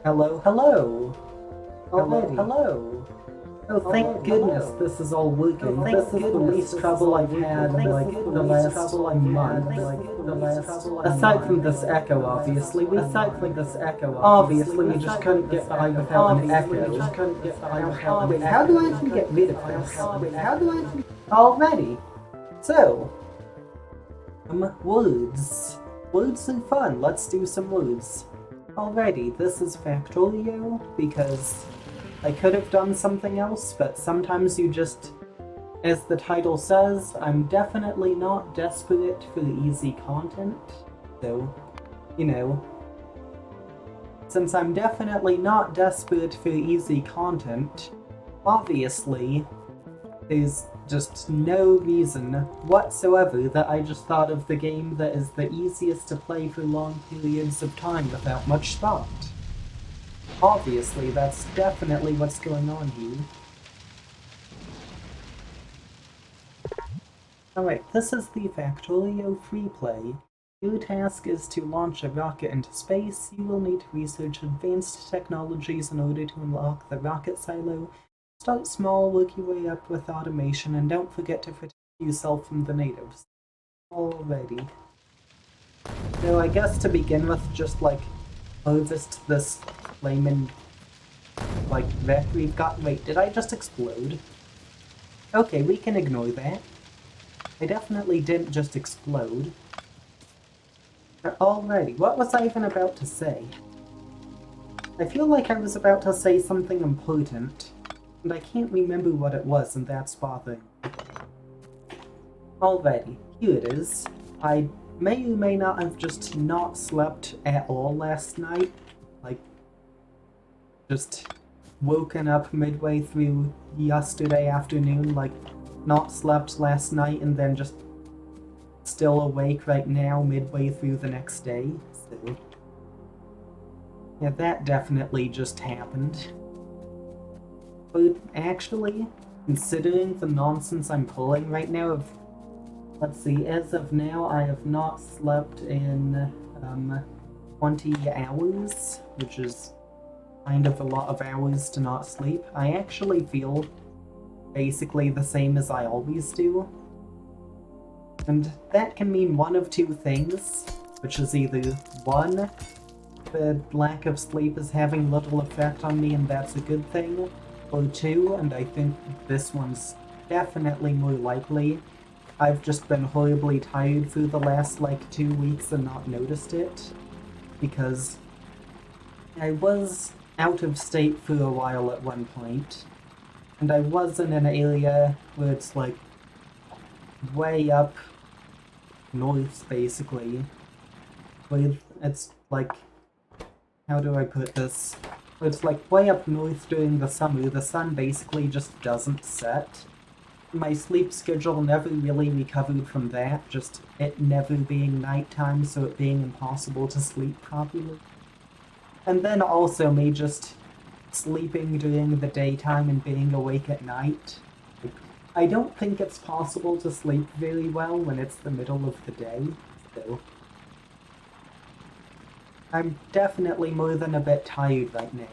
Hello, hello! Already. Hello! Oh, thank goodness this is all working. This is the least trouble I've had in, like, the last month. Aside from this echo, obviously. Obviously, you just couldn't get by without an echo. Wait, how do I even get rid of this? Already? So, words. Words are fun. Let's do some words. Alrighty, this is Factorio, because I could have done something else, but sometimes you just, as the title says, I'm definitely not desperate for easy content, so, you know. Since I'm definitely not desperate for easy content, obviously, there's just no reason whatsoever that I just thought of the game that is the easiest to play for long periods of time without much thought. Obviously, that's definitely what's going on here. Alright, this is the Factorio free play. Your task is to launch a rocket into space. You will need to research advanced technologies in order to unlock the rocket silo. Start small, work your way up with automation, and don't forget to protect yourself from the natives. Alrighty. So I guess to begin with, just like harvest this flaming like wreck we've got. Wait, did I just explode? Okay, we can ignore that. I definitely didn't just explode. Alrighty, what was I even about to say? I feel like I was about to say something important, and I can't remember what it was, and that's bothering me. Alrighty, here it is. I may or may not have just not slept at all last night. Like, just woken up midway through yesterday afternoon, like, not slept last night, and then just still awake right now midway through the next day. So, yeah, that definitely just happened. But actually, considering the nonsense I'm pulling right now of, let's see, as of now I have not slept in 20 hours, which is kind of a lot of hours to not sleep. I actually feel basically the same as I always do. And that can mean one of two things, which is either one, the lack of sleep is having little effect on me and that's a good thing, or two, and I think this one's definitely more likely, I've just been horribly tired for the last like 2 weeks and not noticed it, because I was out of state for a while at one point, and I was in an area where it's like way up north basically, where it's like, how do I put this? It's like way up north during the summer, the sun basically just doesn't set. My sleep schedule never really recovered from that, just it never being nighttime, so it being impossible to sleep properly. And then also me just sleeping during the daytime and being awake at night. I don't think it's possible to sleep very well when it's the middle of the day, so I'm definitely more than a bit tired right now.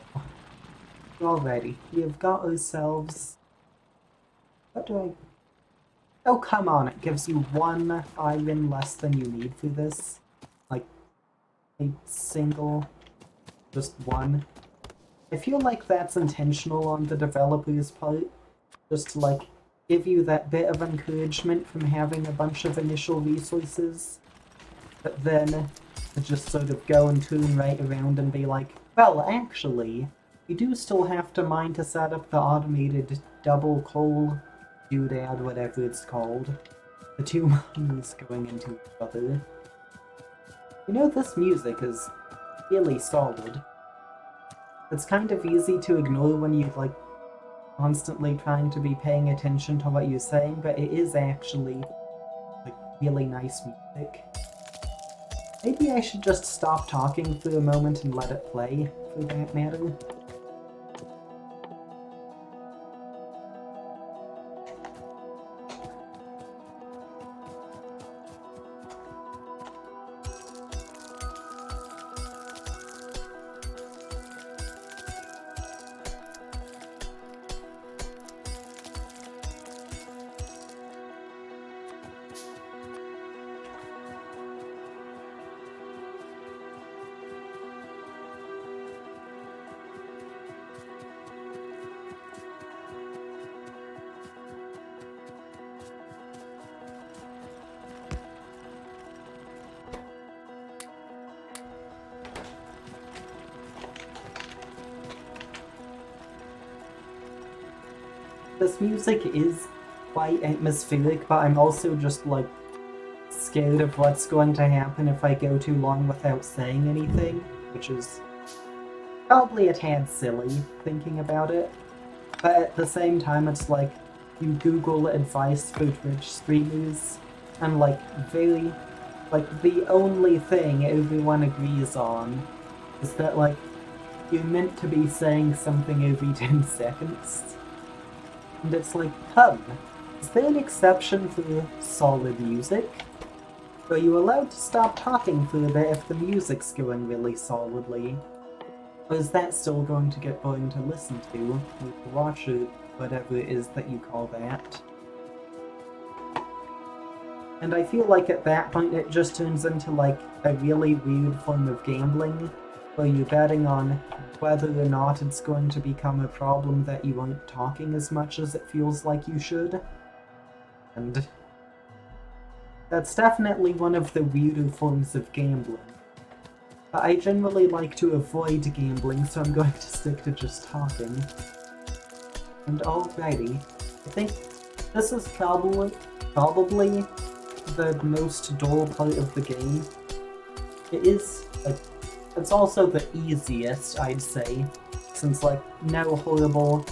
Alrighty, we have got ourselves... What do I... Oh, come on, it gives you 1 iron less than you need for this. Like, a single... just 1. I feel like that's intentional on the developer's part, just to, like, give you that bit of encouragement from having a bunch of initial resources, but then just sort of go and turn right around and be like, well, actually, you do still have to mine to set up the automated double coal doodad, whatever it's called. The two mines going into each other. You know, this music is really solid. It's kind of easy to ignore when you're, like, constantly trying to be paying attention to what you're saying, but it is actually, like, really nice music. Maybe I should just stop talking for a moment and let it play, for that matter. this music is quite atmospheric, but I'm also just like scared of what's going to happen if I go too long without saying anything, which is probably a tad silly thinking about it. But at the same time, it's like you Google advice for Twitch streamers, and like the only thing everyone agrees on is that like you're meant to be saying something every 10 seconds. And it's like, is there an exception for solid music? Are you allowed to stop talking for a bit if the music's going really solidly? Or is that still going to get boring to listen to, or to watch, or whatever it is that you call that? And I feel like at that point it just turns into like a really weird form of gambling, where you're betting on whether or not it's going to become a problem that you aren't talking as much as it feels like you should. And that's definitely one of the weirder forms of gambling. But I generally like to avoid gambling, so I'm going to stick to just talking. And alrighty, I think this is probably the most dull part of the game. It is, like, it's also the easiest, I'd say, since, like, no horrible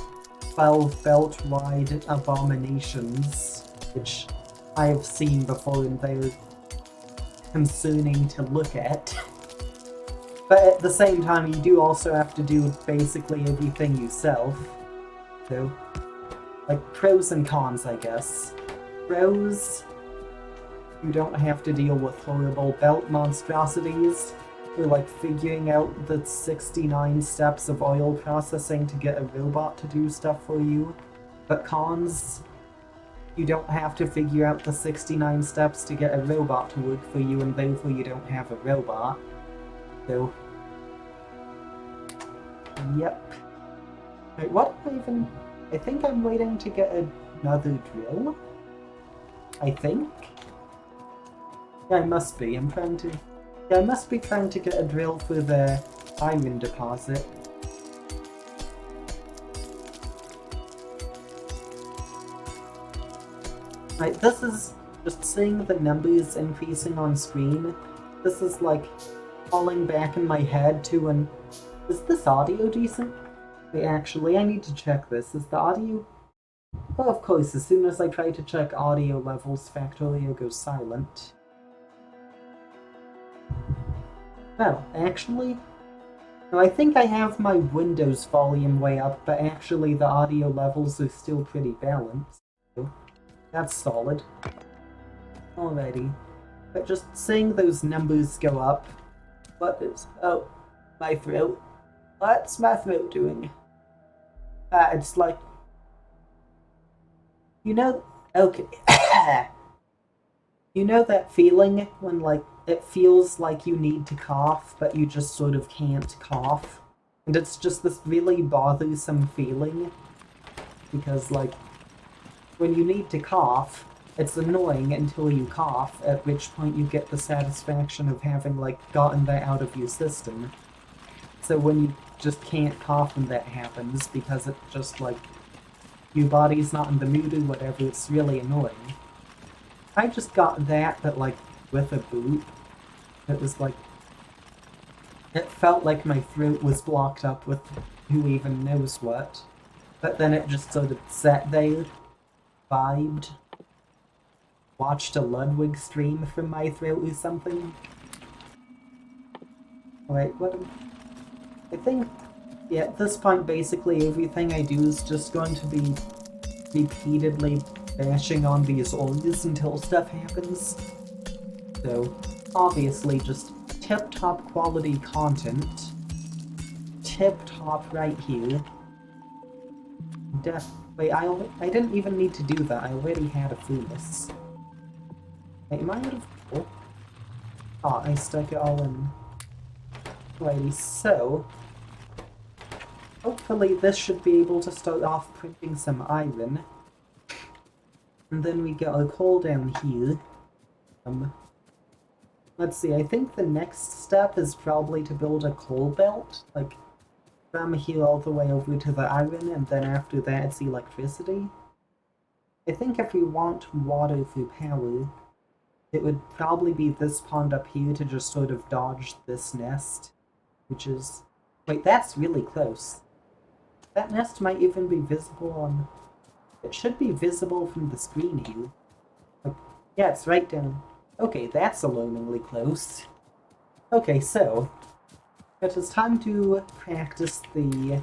12 belt wide abominations, which I have seen before and they're concerning to look at. But at the same time, you do also have to do basically everything yourself. So, like, pros and cons, I guess. Pros, you don't have to deal with horrible belt monstrosities, or like figuring out the 69 steps of oil processing to get a robot to do stuff for you. But cons, you don't have to figure out the 69 steps to get a robot to work for you, and therefore you don't have a robot. So, yep. Wait, what even? I think I'm waiting to get another drill? I think? Yeah, I must be. I must be trying to get a drill for the iron deposit. Right, this is just seeing the numbers increasing on screen. This is like falling back in my head to an... Is this audio decent? Wait, actually, I need to check this. Is the audio... Well, of course, as soon as I try to check audio levels, Factorio goes silent. Well, actually... No, I think I have my Windows volume way up, but actually the audio levels are still pretty balanced. So that's solid. Alrighty. But just seeing those numbers go up... What is... Oh, my throat. What's my throat doing? It's like... You know... Okay. You know that feeling when, like, it feels like you need to cough, but you just sort of can't cough? And it's just this really bothersome feeling. Because, like, when you need to cough, it's annoying until you cough, at which point you get the satisfaction of having, like, gotten that out of your system. So when you just can't cough when that happens, because it's just, like, your body's not in the mood or whatever, it's really annoying. I just got that, but, like, with a boot. It was, like... It felt like my throat was blocked up with who even knows what. But then it just sort of sat there, vibed, watched a Ludwig stream from my throat or something. Wait, what? I think, yeah, at this point, basically everything I do is just going to be repeatedly bashing on these ores until stuff happens. So, obviously, just tip-top quality content. Tip-top right here. Wait, I didn't even need to do that. I already had a furnace. Wait, am I out of coal? Ah, I stuck it all in. Alrighty, so... Hopefully this should be able to start off printing some iron. And then we get our coal down here. Let's see, I think the next step is probably to build a coal belt. Like, from here all the way over to the iron, and then after that it's electricity. I think if we want water through power, it would probably be this pond up here to just sort of dodge this nest, which is... Wait, that's really close. That nest might even be visible on... It should be visible from the screen here. Like, yeah, it's right down. Okay, that's alarmingly close. Okay, so... It is time to practice the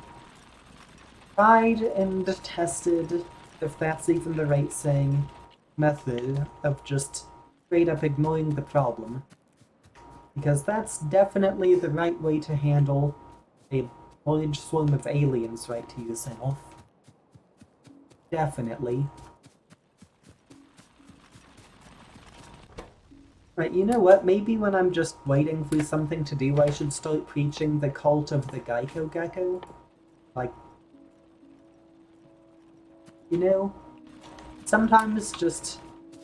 tried and tested, if that's even the right saying, method of just straight up ignoring the problem. Because that's definitely the right way to handle a large swarm of aliens right to yourself. Definitely. Right, you know what? Maybe when I'm just waiting for something to do, I should start preaching the cult of the Geico Gecko. Like, you know? Sometimes just,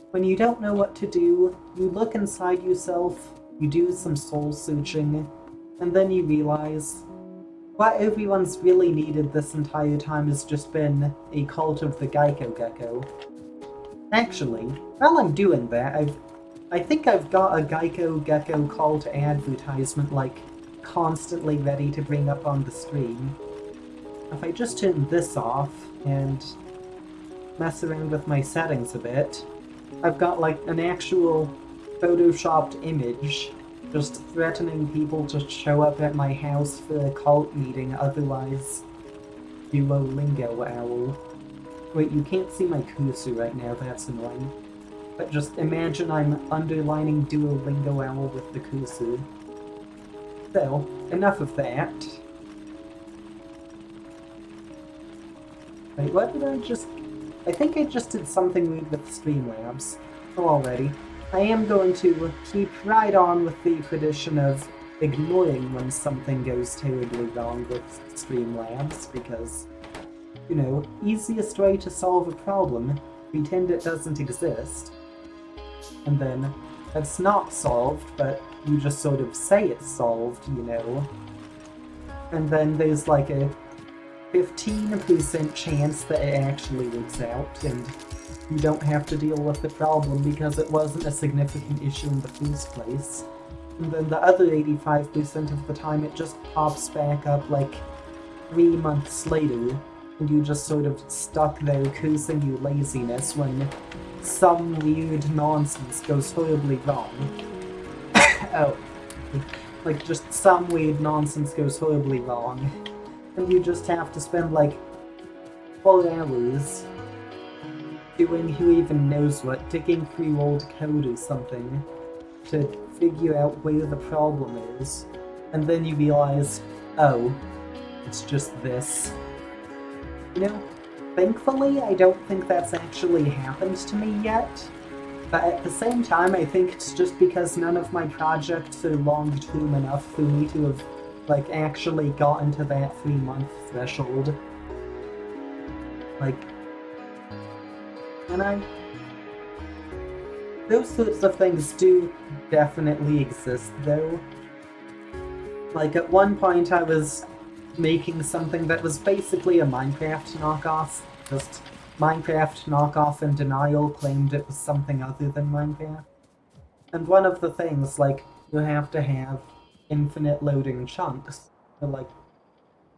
when you don't know what to do, you look inside yourself, you do some soul searching, and then you realize what everyone's really needed this entire time has just been a cult of the Geico Gecko. Actually, while I'm doing that, I think I've got a Geico Gecko call to advertisement, like, constantly ready to bring up on the stream. If I just turn this off and mess around with my settings a bit, I've got, like, an actual photoshopped image just threatening people to show up at my house for a cult meeting, otherwise Duolingo Owl. Wait, you can't see my cursor right now, that's annoying. But just imagine I'm underlining Duolingo Owl with the cursor. So, enough of that. Wait, what did I just... I think I just did something weird with Streamlabs. Oh, already. I am going to keep right on with the tradition of ignoring when something goes terribly wrong with Streamlabs, because, you know, easiest way to solve a problem, pretend it doesn't exist. And then, it's not solved, but you just sort of say it's solved, you know. And then there's like a 15% chance that it actually works out, and you don't have to deal with the problem because it wasn't a significant issue in the first place. And then the other 85% of the time it just pops back up like 3 months later, and you just sort of stuck there cursing your laziness when some weird nonsense goes horribly wrong. Oh. Like, just some weird nonsense goes horribly wrong. And you just have to spend, like, 4 hours doing who even knows what, digging through old code or something to figure out where the problem is. And then you realize, oh, it's just this. You know, thankfully, I don't think that's actually happened to me yet. But at the same time, I think it's just because none of my projects are long-term enough for me to have, like, actually gotten to that 3-month threshold. Like, and those sorts of things do definitely exist, though. Like, at one point I was making something that was basically a Minecraft knockoff, just Minecraft knockoff in denial claimed it was something other than Minecraft. And one of the things, like, you have to have infinite loading chunks, so, like,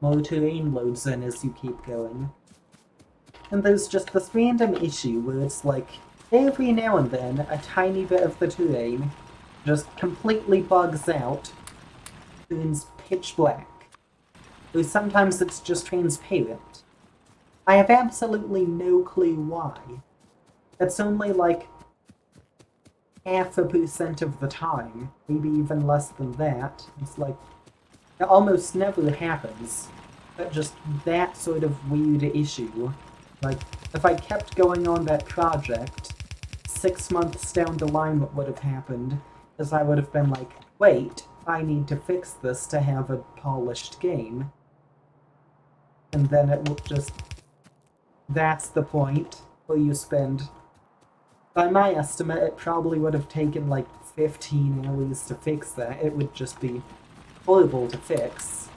more terrain loads in as you keep going. And there's just this random issue where it's like, every now and then, a tiny bit of the terrain just completely bugs out, turns pitch black. Or sometimes it's just transparent. I have absolutely no clue why. It's only like 0.5% of the time, maybe even less than that. It's like, it almost never happens. But just that sort of weird issue. Like, if I kept going on that project, 6 months down the line what would have happened is I would have been like, wait, I need to fix this to have a polished game. And then it will just... That's the point where you spend... By my estimate, it probably would have taken like 15 hours to fix that. It would just be horrible to fix.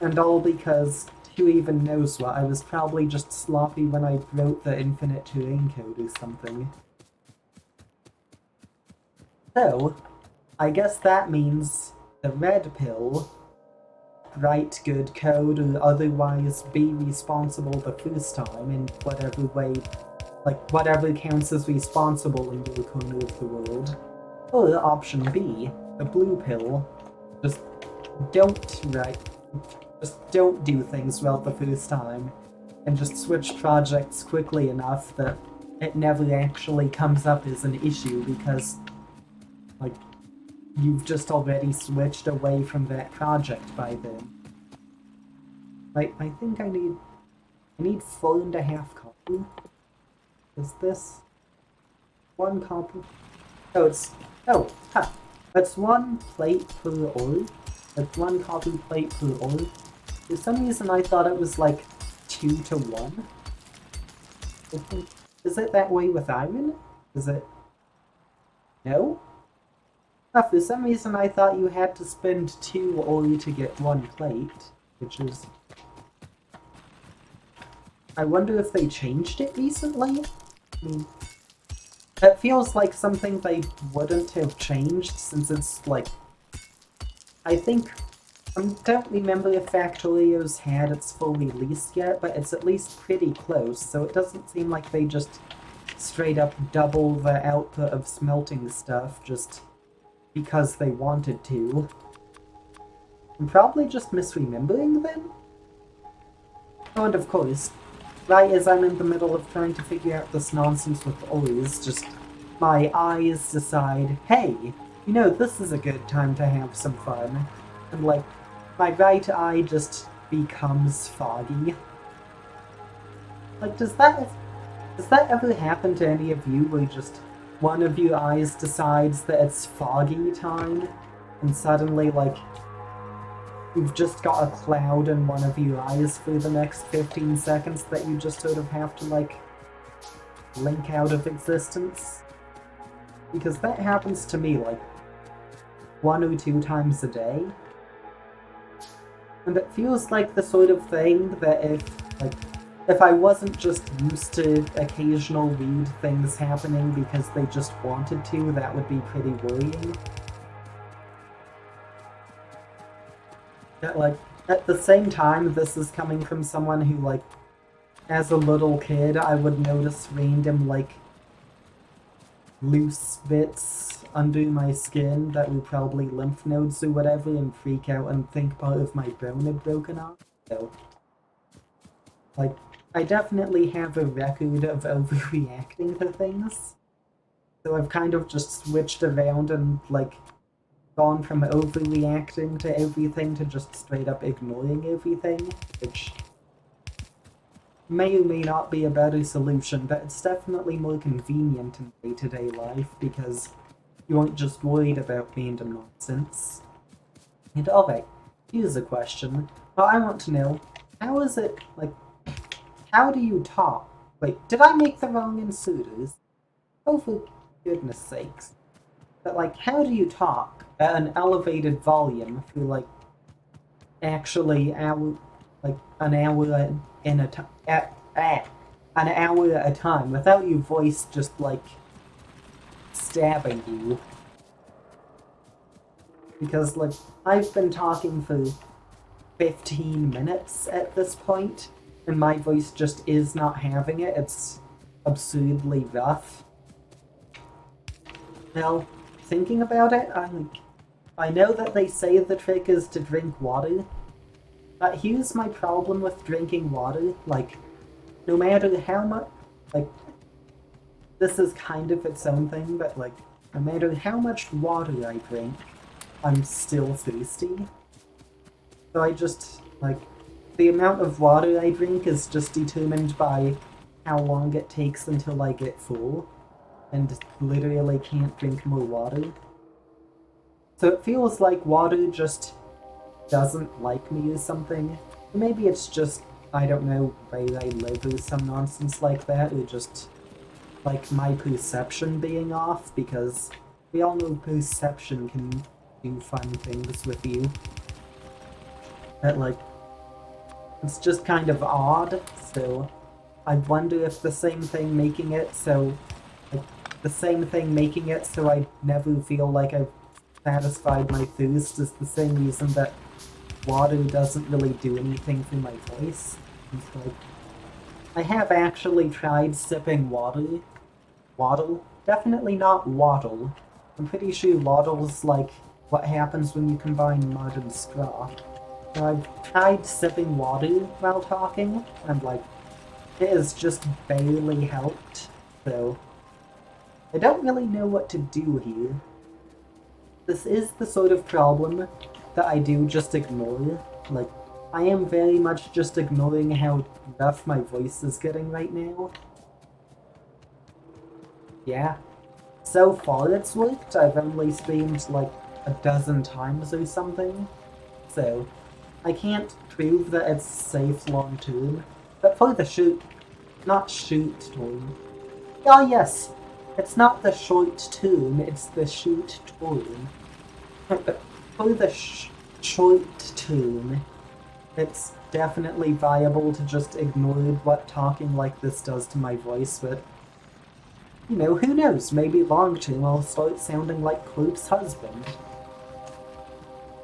And all because, who even knows what, I was probably just sloppy when I wrote the infinite terrain code or something. So, I guess that means the red pill, write good code or otherwise be responsible the first time in whatever way, like whatever counts as responsible in your corner of the world. Or option B, the blue pill, just don't do things well the first time, and just switch projects quickly enough that it never actually comes up as an issue because, like, you've just already switched away from that project by then. I think I need 4.5 copper. Is this 1 copper? That's 1 plate per ore. That's 1 copper plate per ore. For some reason I thought it was like 2 to 1. I think, is it that way with iron? Is it? No? For some reason I thought you had to spend 2 ore to get 1 plate, which is... I wonder if they changed it recently? I mean, it feels like something they wouldn't have changed since it's like... I don't remember if Factorio's had its full release yet, but it's at least pretty close, so it doesn't seem like they just straight up double the output of smelting stuff just because they wanted to. I'm probably just misremembering then? Oh, and of course, right as I'm in the middle of trying to figure out this nonsense with ores, just my eyes decide, hey, you know, this is a good time to have some fun. And like, my right eye just becomes foggy. Like, does that ever happen to any of you where just one of your eyes decides that it's foggy time and suddenly, like, you've just got a cloud in one of your eyes for the next 15 seconds that you just sort of have to, like, blink out of existence? Because that happens to me, like, 1 or 2 times a day. And it feels like the sort of thing that if I wasn't just used to occasional weird things happening because they just wanted to, that would be pretty worrying. That, like, at the same time, this is coming from someone who, like, as a little kid, I would notice random, like, loose bits under my skin that were probably lymph nodes or whatever and freak out and think part of my bone had broken off. So, like, I definitely have a record of overreacting to things. So I've kind of just switched around and, like, gone from overreacting to everything to just straight up ignoring everything, which may or may not be a better solution, but it's definitely more convenient in day-to-day life because you aren't just worried about random nonsense. And alright, here's a question. Well, I want to know, how is it, like, how do you talk? Wait, did I make the wrong inserters? Oh, for goodness sakes. But, like, how do you talk at an elevated volume for, like, actually an hour in a time, an hour at a time, without your voice just, like, stabbing you? Because, like, I've been talking for 15 minutes at this point, and my voice just is not having it. It's absurdly rough. Now, thinking about it, I know that they say the trick is to drink water, but here's my problem with drinking water. Like, no matter how much, like, this is kind of its own thing, but, like, no matter how much water I drink, I'm still thirsty. So I just, like, the amount of water I drink is just determined by how long it takes until I get full, and literally can't drink more water. So it feels like water just doesn't like me or something. Maybe it's just, I don't know, where I live or some nonsense like that, or just, like, my perception being off, because we all know perception can do fun things with you. But, like, It's just kind of odd, so I wonder if the same thing making it so I never feel like I've satisfied my thirst is the same reason that water doesn't really do anything for my voice. It's like, I have actually tried sipping water. Waddle? Definitely not waddle. I'm pretty sure waddle's like what happens when you combine mud and straw. So I've tried sipping water while talking, and like, it has just barely helped, so I don't really know what to do here. This is the sort of problem that I do just ignore. Like, I am very much just ignoring how rough my voice is getting right now. Yeah. So far it's worked. I've only streamed like a dozen times or something. So, I can't prove that it's safe long term. But for the not shoot term. Oh yes, it's not the short term, it's the shoot term. But for the short term, it's definitely viable to just ignore what talking like this does to my voice, but you know, who knows, maybe long term I'll start sounding like Kloop's husband.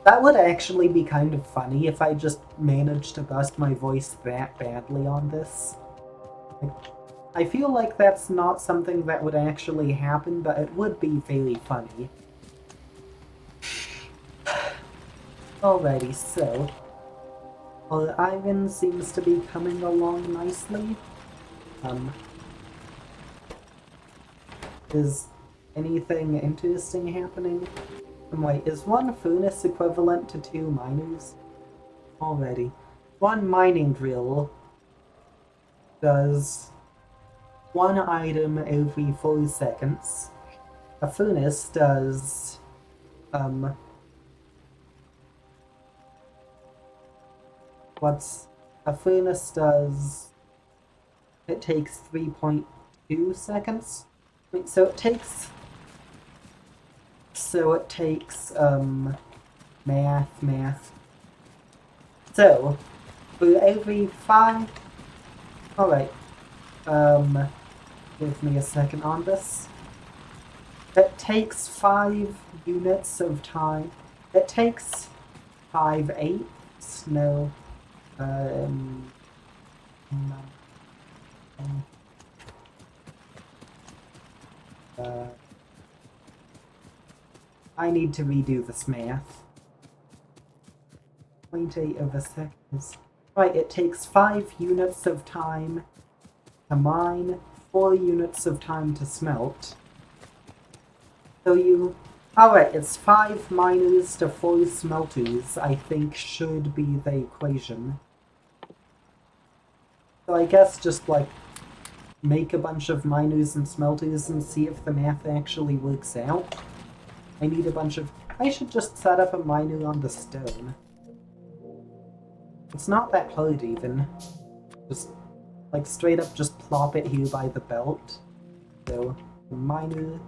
That would actually be kind of funny if I just managed to bust my voice that badly on this. Like, I feel like that's not something that would actually happen, but it would be very funny. Alrighty, so our iron seems to be coming along nicely. Is anything interesting happening? Wait, is one furnace equivalent to 2 miners? Already. One mining drill does 1 item every 4 seconds. A furnace does, a furnace does, it takes 3.2 seconds? Wait, so it takes, math. So, for every 5, alright, give me a second on this. It takes 5 units of time. It takes 5/8. No. I need to redo this math. 0.8 of a second is... Right, it takes 5 units of time to mine, 4 units of time to smelt. So you... Alright, it's 5 miners to 4 smelters, I think should be the equation. So I guess just like make a bunch of miners and smelters and see if the math actually works out. I need a bunch of... I should just set up a miner on the stone. It's not that hard even. Just, like, straight up just plop it here by the belt. So, miner,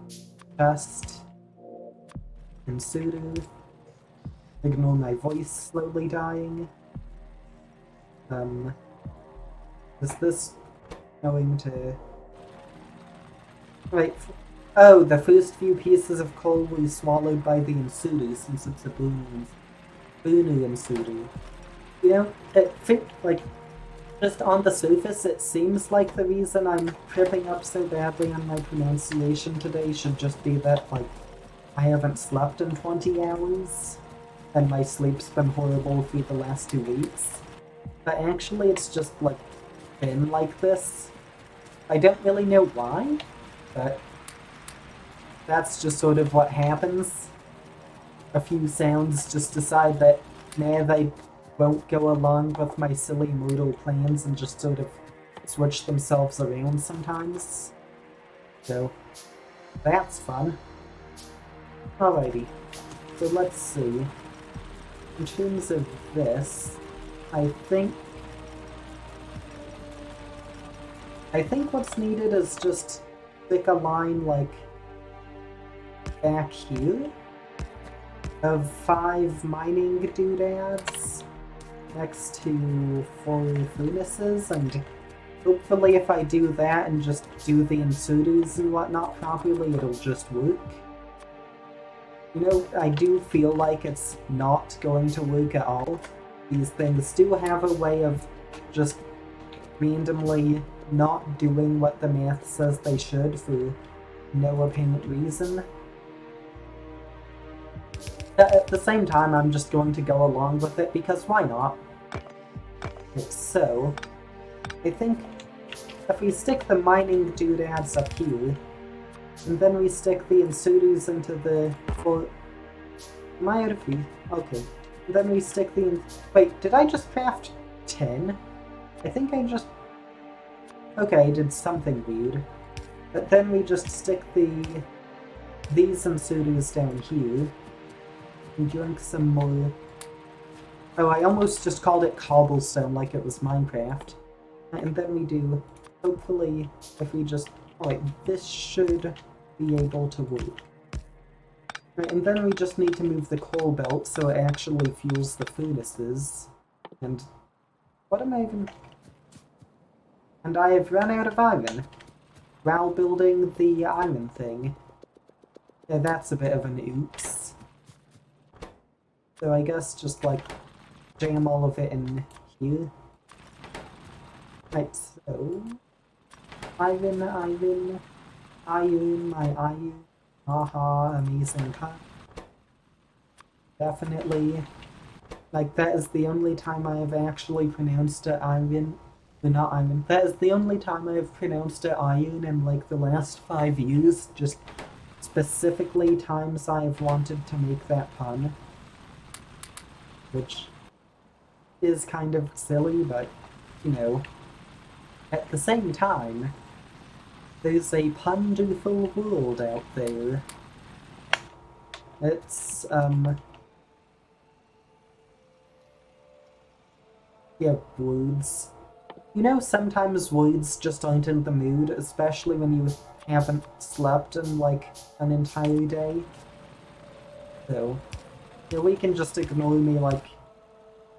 chest, inserter. Ignore my voice slowly dying. Is this going to... Right. Oh, the first few pieces of coal were swallowed by the inserter since it's a burner inserter. You know, like, just on the surface, it seems like the reason I'm tripping up so badly on my pronunciation today should just be that, like, I haven't slept in 20 hours, and my sleep's been horrible for the last 2 weeks. But actually, it's just, like, been like this. I don't really know why, but that's just sort of what happens. A few sounds just decide that, nah, they won't go along with my silly modal plans and just sort of switch themselves around sometimes. So, that's fun. Alrighty, so let's see. In terms of this, I think what's needed is just stick a line, like, back here of 5 mining doodads. next to 4 furnaces, and hopefully if I do that and just do the insudos and whatnot properly, it'll just work. You know, I do feel like it's not going to work at all. These things do have a way of just randomly not doing what the math says they should for no apparent reason. But at the same time, I'm just going to go along with it because why not? So, I think if we stick the mining doodads up here, and then we stick the insudos into the... Am I out of food? Okay. And then we stick the... Wait, did I just craft 10? I think I just... Okay, I did something weird. But then we just stick these insudos down here. And drink some more... Oh, I almost just called it cobblestone like it was Minecraft. And then we do... Hopefully, if we just... Alright, this should be able to work. Right, and then we just need to move the coal belt so it actually fuels the furnaces. And... What am I even... And I have run out of iron while building the iron thing. Yeah, that's a bit of an oops. So I guess just like jam all of it in here. Right, so... Iron, my iron. Haha, amazing cut. Definitely. Like, that is the only time I have actually pronounced it iron. Not iron. That is the only time I have pronounced it iron in, like, the last 5 years. Just specifically times I have wanted to make that pun. Which is kind of silly, but, you know. At the same time, there's a punderful world out there. It's, yeah, words. You know, sometimes words just aren't in the mood, especially when you haven't slept in, like, an entire day. So, yeah, we can just ignore me, like,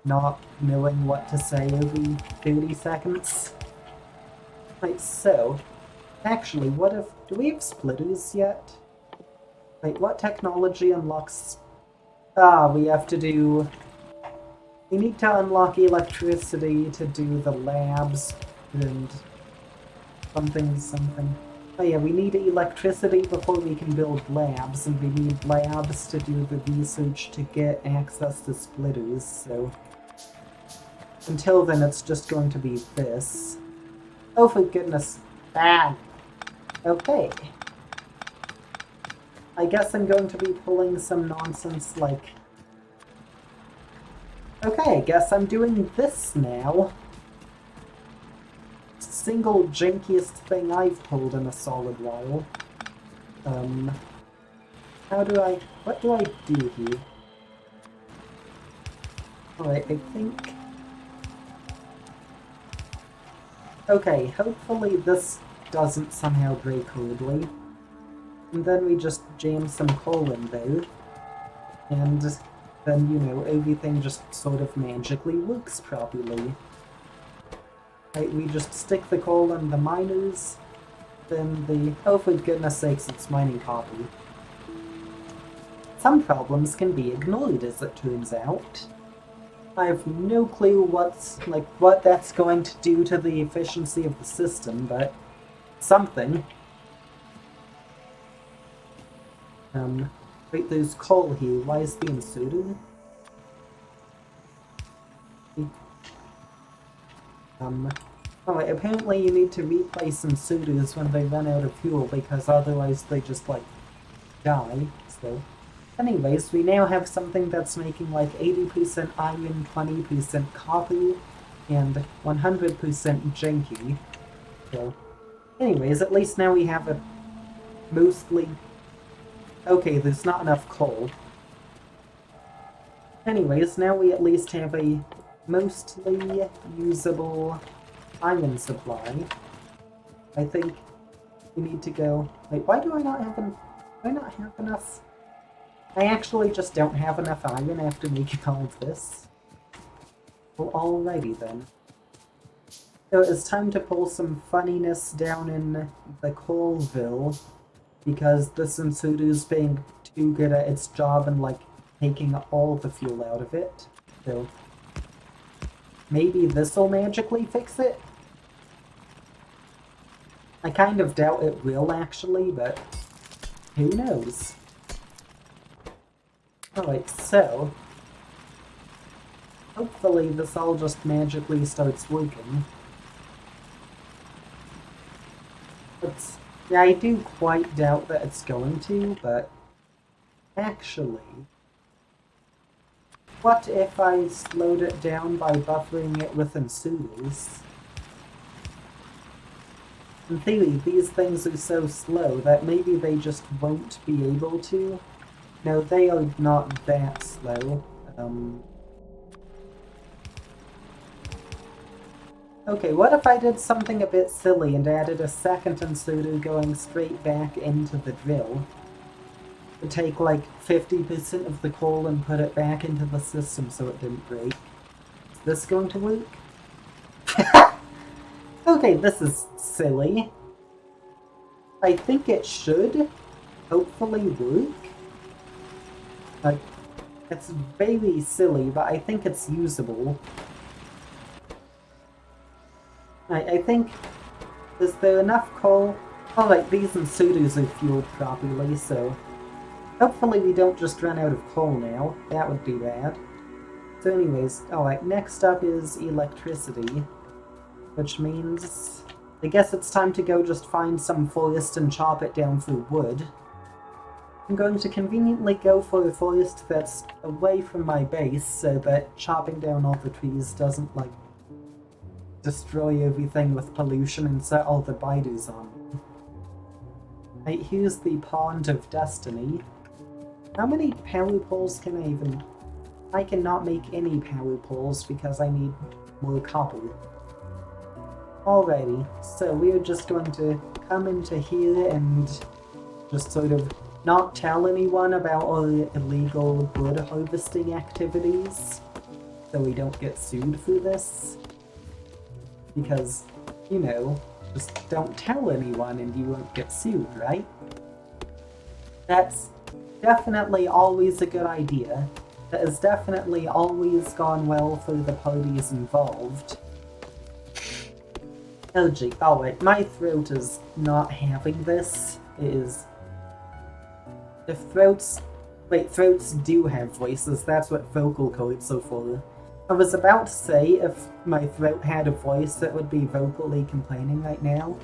not knowing what to say every 30 seconds. Right, so... Actually, what if... Do we have splitters yet? Wait, what technology unlocks... Ah, we have to do... We need to unlock electricity to do the labs and... something. Oh yeah, we need electricity before we can build labs, and we need labs to do the research to get access to splitters, so... Until then, it's just going to be this. Oh, for goodness. Ah! Okay. I guess I'm going to be pulling some nonsense like... Okay, I guess I'm doing this now. Single jankiest thing I've pulled in a solid while. How do I... What do I do here? Alright, I think... Okay, hopefully this doesn't somehow break horribly. And then we just jam some coal in there. And then, you know, everything just sort of magically works properly. Right, we just stick the coal in the miners, then the... Oh, for goodness sakes, it's mining copper. Some problems can be ignored, as it turns out. I have no clue what that's going to do to the efficiency of the system, but something. Wait, there's coal here. Why is the inserted? Alright, apparently you need to replace inserters when they run out of fuel, because otherwise they just, like, die, so... Anyways, we now have something that's making like 80% iron, 20% copper, and 100% janky. So, anyways, at least now we have a mostly... Okay, there's not enough coal. Anyways, now we at least have a mostly usable iron supply. I think we need to go... Wait, why do I not have enough... I actually just don't have enough iron after making all of this. Well, alrighty then. So it's time to pull some funniness down in the Coalville, because this Insudu's being too good at its job and, like, taking all the fuel out of it. So maybe this'll magically fix it? I kind of doubt it will, actually, but who knows? Alright, so hopefully this all just magically starts working. But yeah, I do quite doubt that it's going to, but actually, what if I slowed it down by buffering it with Insudos? In theory, these things are so slow that maybe they just won't be able to. No, they are not that slow. Okay, what if I did something a bit silly and added a second Insudo going straight back into the drill? To take like 50% of the coal and put it back into the system so it didn't break. Is this going to work? Okay, this is silly. I think it should hopefully work. Like, it's very silly, but I think it's usable. I think... Is there enough coal? Oh, like, these Insudos are fueled properly, so... Hopefully we don't just run out of coal now. That would be bad. So anyways, alright, next up is electricity. Which means... I guess it's time to go just find some forest and chop it down for wood. I'm going to conveniently go for a forest that's away from my base so that chopping down all the trees doesn't, like, destroy everything with pollution and set all the biters on me. Right, here's the Pond of Destiny. How many power poles can I even... I cannot make any power poles because I need more copper. Alrighty, so we're just going to come into here and just sort of not tell anyone about our illegal wood harvesting activities so we don't get sued for this. Because, you know, just don't tell anyone and you won't get sued, right? That's definitely always a good idea. That has definitely always gone well for the parties involved. Oh gee, oh wait, my throat is not having this. It is... If throats... Wait, throats do have voices, that's what vocal cords are for. I was about to say if my throat had a voice it would be vocally complaining right now.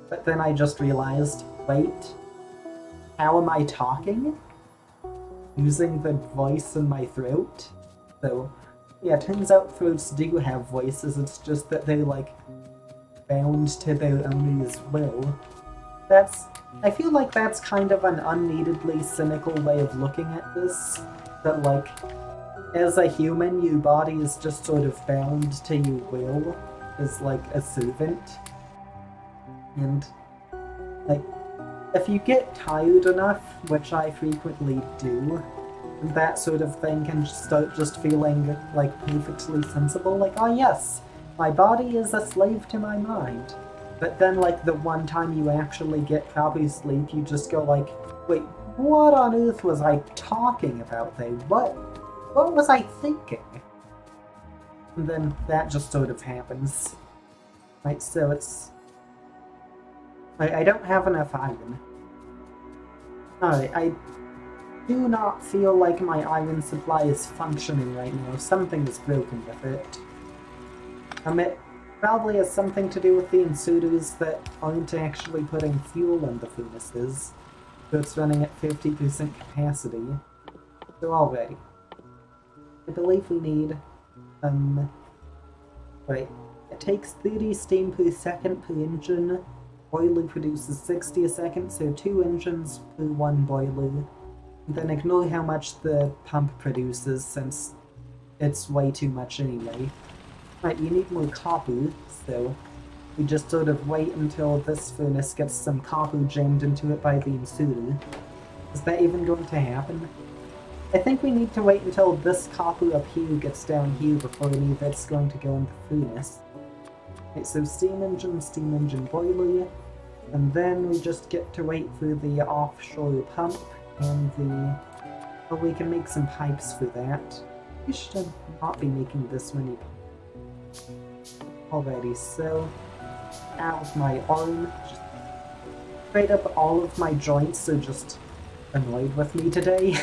But then I just realized, wait, how am I talking? Using the voice in my throat? So, yeah, turns out throats do have voices, it's just that they're like bound to their owner's will. I feel like that's kind of an unneededly cynical way of looking at this. That like, as a human, your body is just sort of bound to your will, as like a servant. And, like, if you get tired enough, which I frequently do, that sort of thing can start just feeling, like, perfectly sensible. Like, oh yes, my body is a slave to my mind. But then, like, the one time you actually get proper sleep, you just go like, wait, what on earth was I talking about there? What was I thinking? And then that just sort of happens. Right, so it's... I don't have enough iron. Alright, I do not feel like my iron supply is functioning right now. Something is broken with it. It probably has something to do with the Insudos that aren't actually putting fuel in the furnaces. So it's running at 50% capacity. So already. I believe we need, right. It takes 30 steam per second per engine. Boiler produces 60 a second, so 2 engines per 1 boiler. And then ignore how much the pump produces, since it's way too much anyway. Right, you need more copper, so we just sort of wait until this furnace gets some copper jammed into it by the Insudo. Is that even going to happen? I think we need to wait until this copper up here gets down here before any of it's going to go into furnace. Okay, so steam engine, boiler, and then we just get to wait for the offshore pump and the... Well, we can make some pipes for that. We should not be making this many pipes already, so out of my arm, just straight up all of my joints are just annoyed with me today.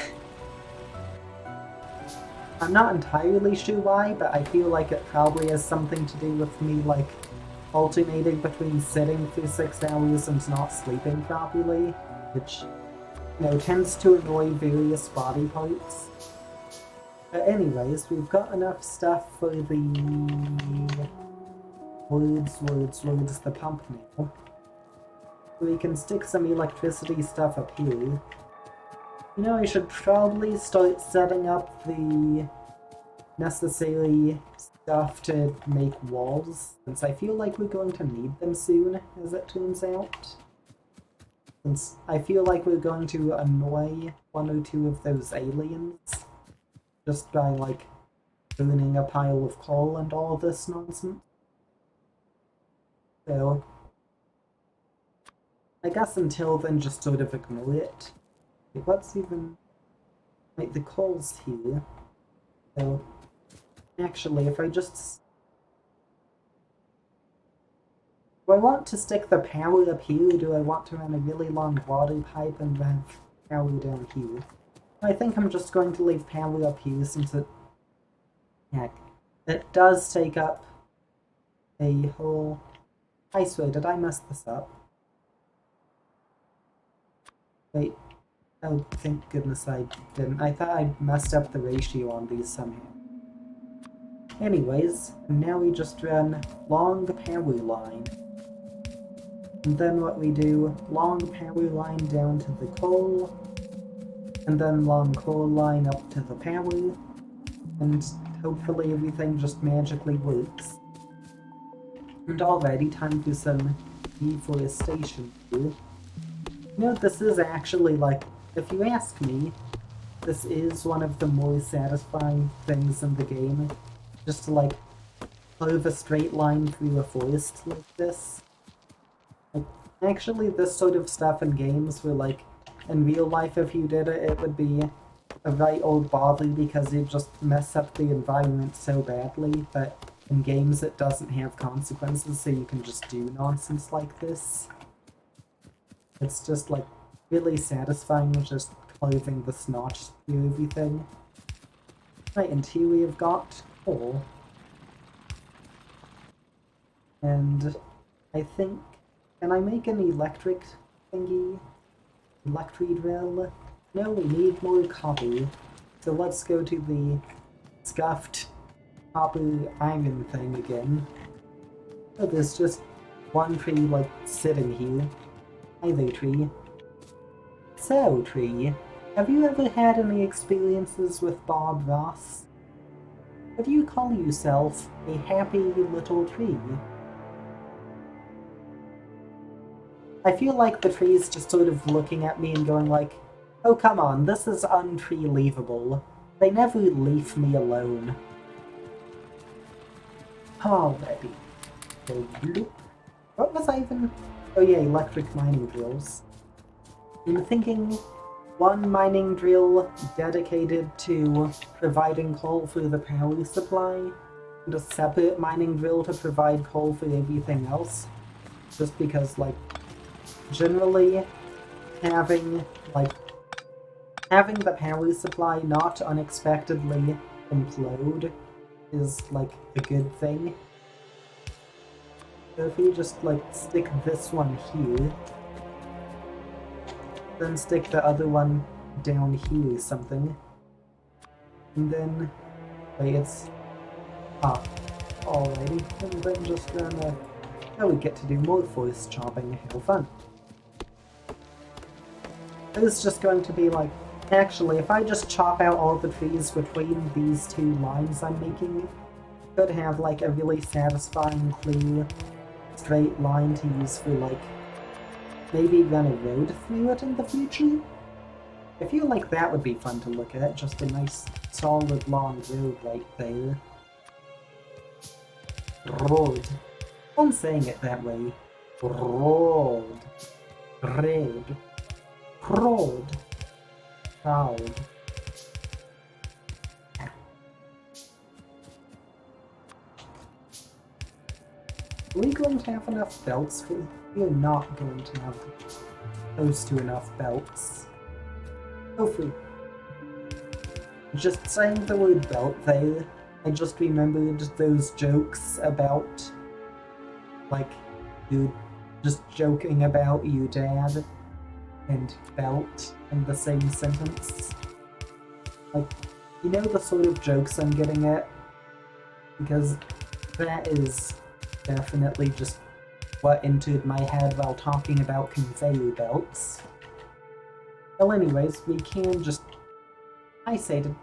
I'm not entirely sure why, but I feel like it probably has something to do with me, like, alternating between sitting for 6 hours and not sleeping properly, which, you know, tends to annoy various body parts. But anyways, we've got enough stuff for the... words, the pump now. We can stick some electricity stuff up here. You know, I should probably start setting up the necessary stuff to make walls, since I feel like we're going to need them soon, as it turns out. Since I feel like we're going to annoy one or two of those aliens just by, like, burning a pile of coal and all this nonsense. So, I guess until then just sort of ignore it. Like, what's even... Like, the coal's here. So, actually, if I just... Do I want to stick the power up here, or do I want to run a really long water pipe and have power down here? I think I'm just going to leave power up here since it... Heck, it does take up a whole... I swear, did I mess this up? Wait. Oh, thank goodness I didn't. I thought I messed up the ratio on these somehow. Anyways, now we just run long power line. And then what we do, long power line down to the coal, and then long coal line up to the power, and hopefully everything just magically works. And already time for some deforestation here. You know, this is actually, like, if you ask me, this is one of the more satisfying things in the game. Just to, like, carve a straight line through a forest like this. Like, actually, this sort of stuff in games where, like, in real life if you did it, it would be a right old bother because you'd just mess up the environment so badly, but in games it doesn't have consequences, so you can just do nonsense like this. It's just, like, really satisfying just clothing the snotch through everything. Right, and here we have got coal. And I think... Can I make an electric thingy? Electric drill? No, we need more copper. So let's go to the scuffed copper iron thing again. Oh, there's just one tree, like, sitting here. Hi there, tree. So, tree, have you ever had any experiences with Bob Ross? Would you call yourself a happy little tree? I feel like the tree is just sort of looking at me and going like, oh come on, this is untree-leavable. They never leave me alone. Already. So, bloop. What was I even... Oh yeah, electric mining drills. I'm thinking one mining drill dedicated to providing coal for the power supply, and a separate mining drill to provide coal for everything else. Just because, like, generally having the power supply not unexpectedly implode is, like, a good thing. So if you just, like, stick this one here, then stick the other one down here or something, and then, wait, it's, alrighty, and then just run now we get to do more forest chopping, how fun. It's just going to be like, actually, if I just chop out all the trees between these two lines I'm making, I could have, like, a really satisfying, clear, straight line to use for, like, maybe run a road through it in the future? I feel like that would be fun to look at, just a nice solid long road right there. Road. I'm saying it that way. Road. Road. Road. Road. Are we going to have enough belts? We're not going to have close to enough belts. Hopefully. Just saying the word belt there, I just remembered those jokes about, like, you just joking about you dad and belt in the same sentence. Like, you know the sort of jokes I'm getting at? Because that is definitely just what entered my head while talking about conveyor belts. Well, anyways, we can just... I say to...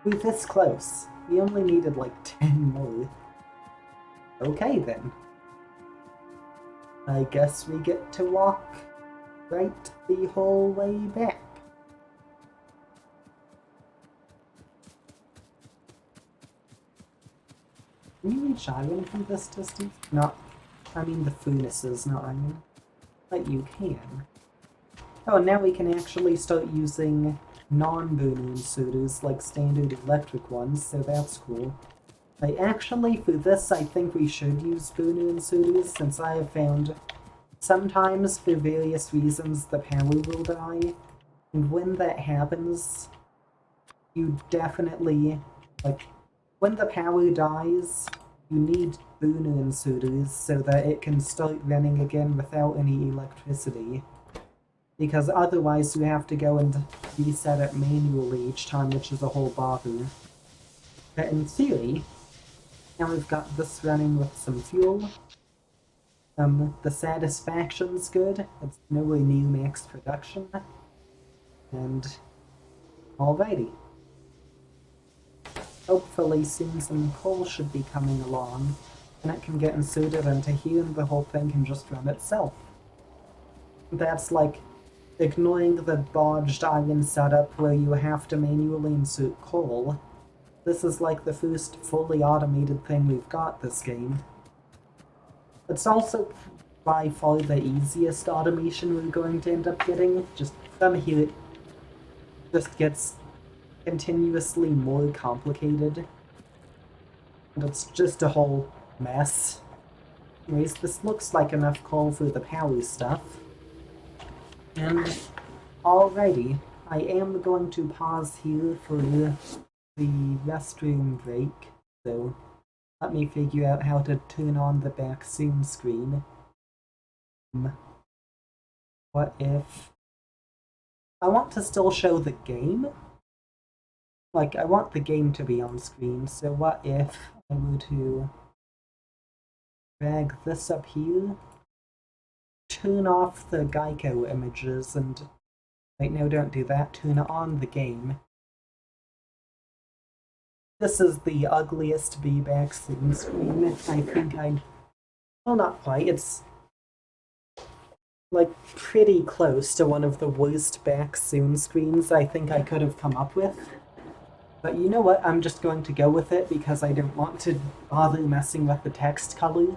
We're this close. We only needed like 10 more. Okay then. I guess we get to walk right the whole way back. Can you reach iron from this distance? Not, I mean the furnaces, not iron. But you can. Oh, now we can actually start using non-burning sodas like standard electric ones, so that's cool. Actually, for this, I think we should use burner sodas, since I have found sometimes, for various reasons, the power will die. And when that happens, you definitely, like, when the power dies, you need burner sodas so that it can start running again without any electricity. Because otherwise you have to go and reset it manually each time, which is a whole bother. But in theory, now we've got this running with some fuel. The satisfaction's good. It's nowhere near max production. And alrighty. Hopefully soon some coal should be coming along, and it can get inserted into here and the whole thing can just run itself. That's like ignoring the bodged iron setup where you have to manually insert coal. This is like the first fully automated thing we've got this game. It's also by far the easiest automation we're going to end up getting. Just from here it just gets continuously more complicated. And it's just a whole mess. Anyways, this looks like enough coal for the power stuff. And alrighty, I am going to pause here for the restroom break, so let me figure out how to turn on the back zoom screen. What if... I want to still show the game? Like, I want the game to be on screen, so what if I were to drag this up here, turn off the Geico images, and... Wait, no, don't do that. Turn on the game. This is the ugliest back zoom screen I think I... Well, not quite. It's like pretty close to one of the worst back zoom screens I think I could have come up with. But you know what? I'm just going to go with it because I don't want to bother messing with the text color.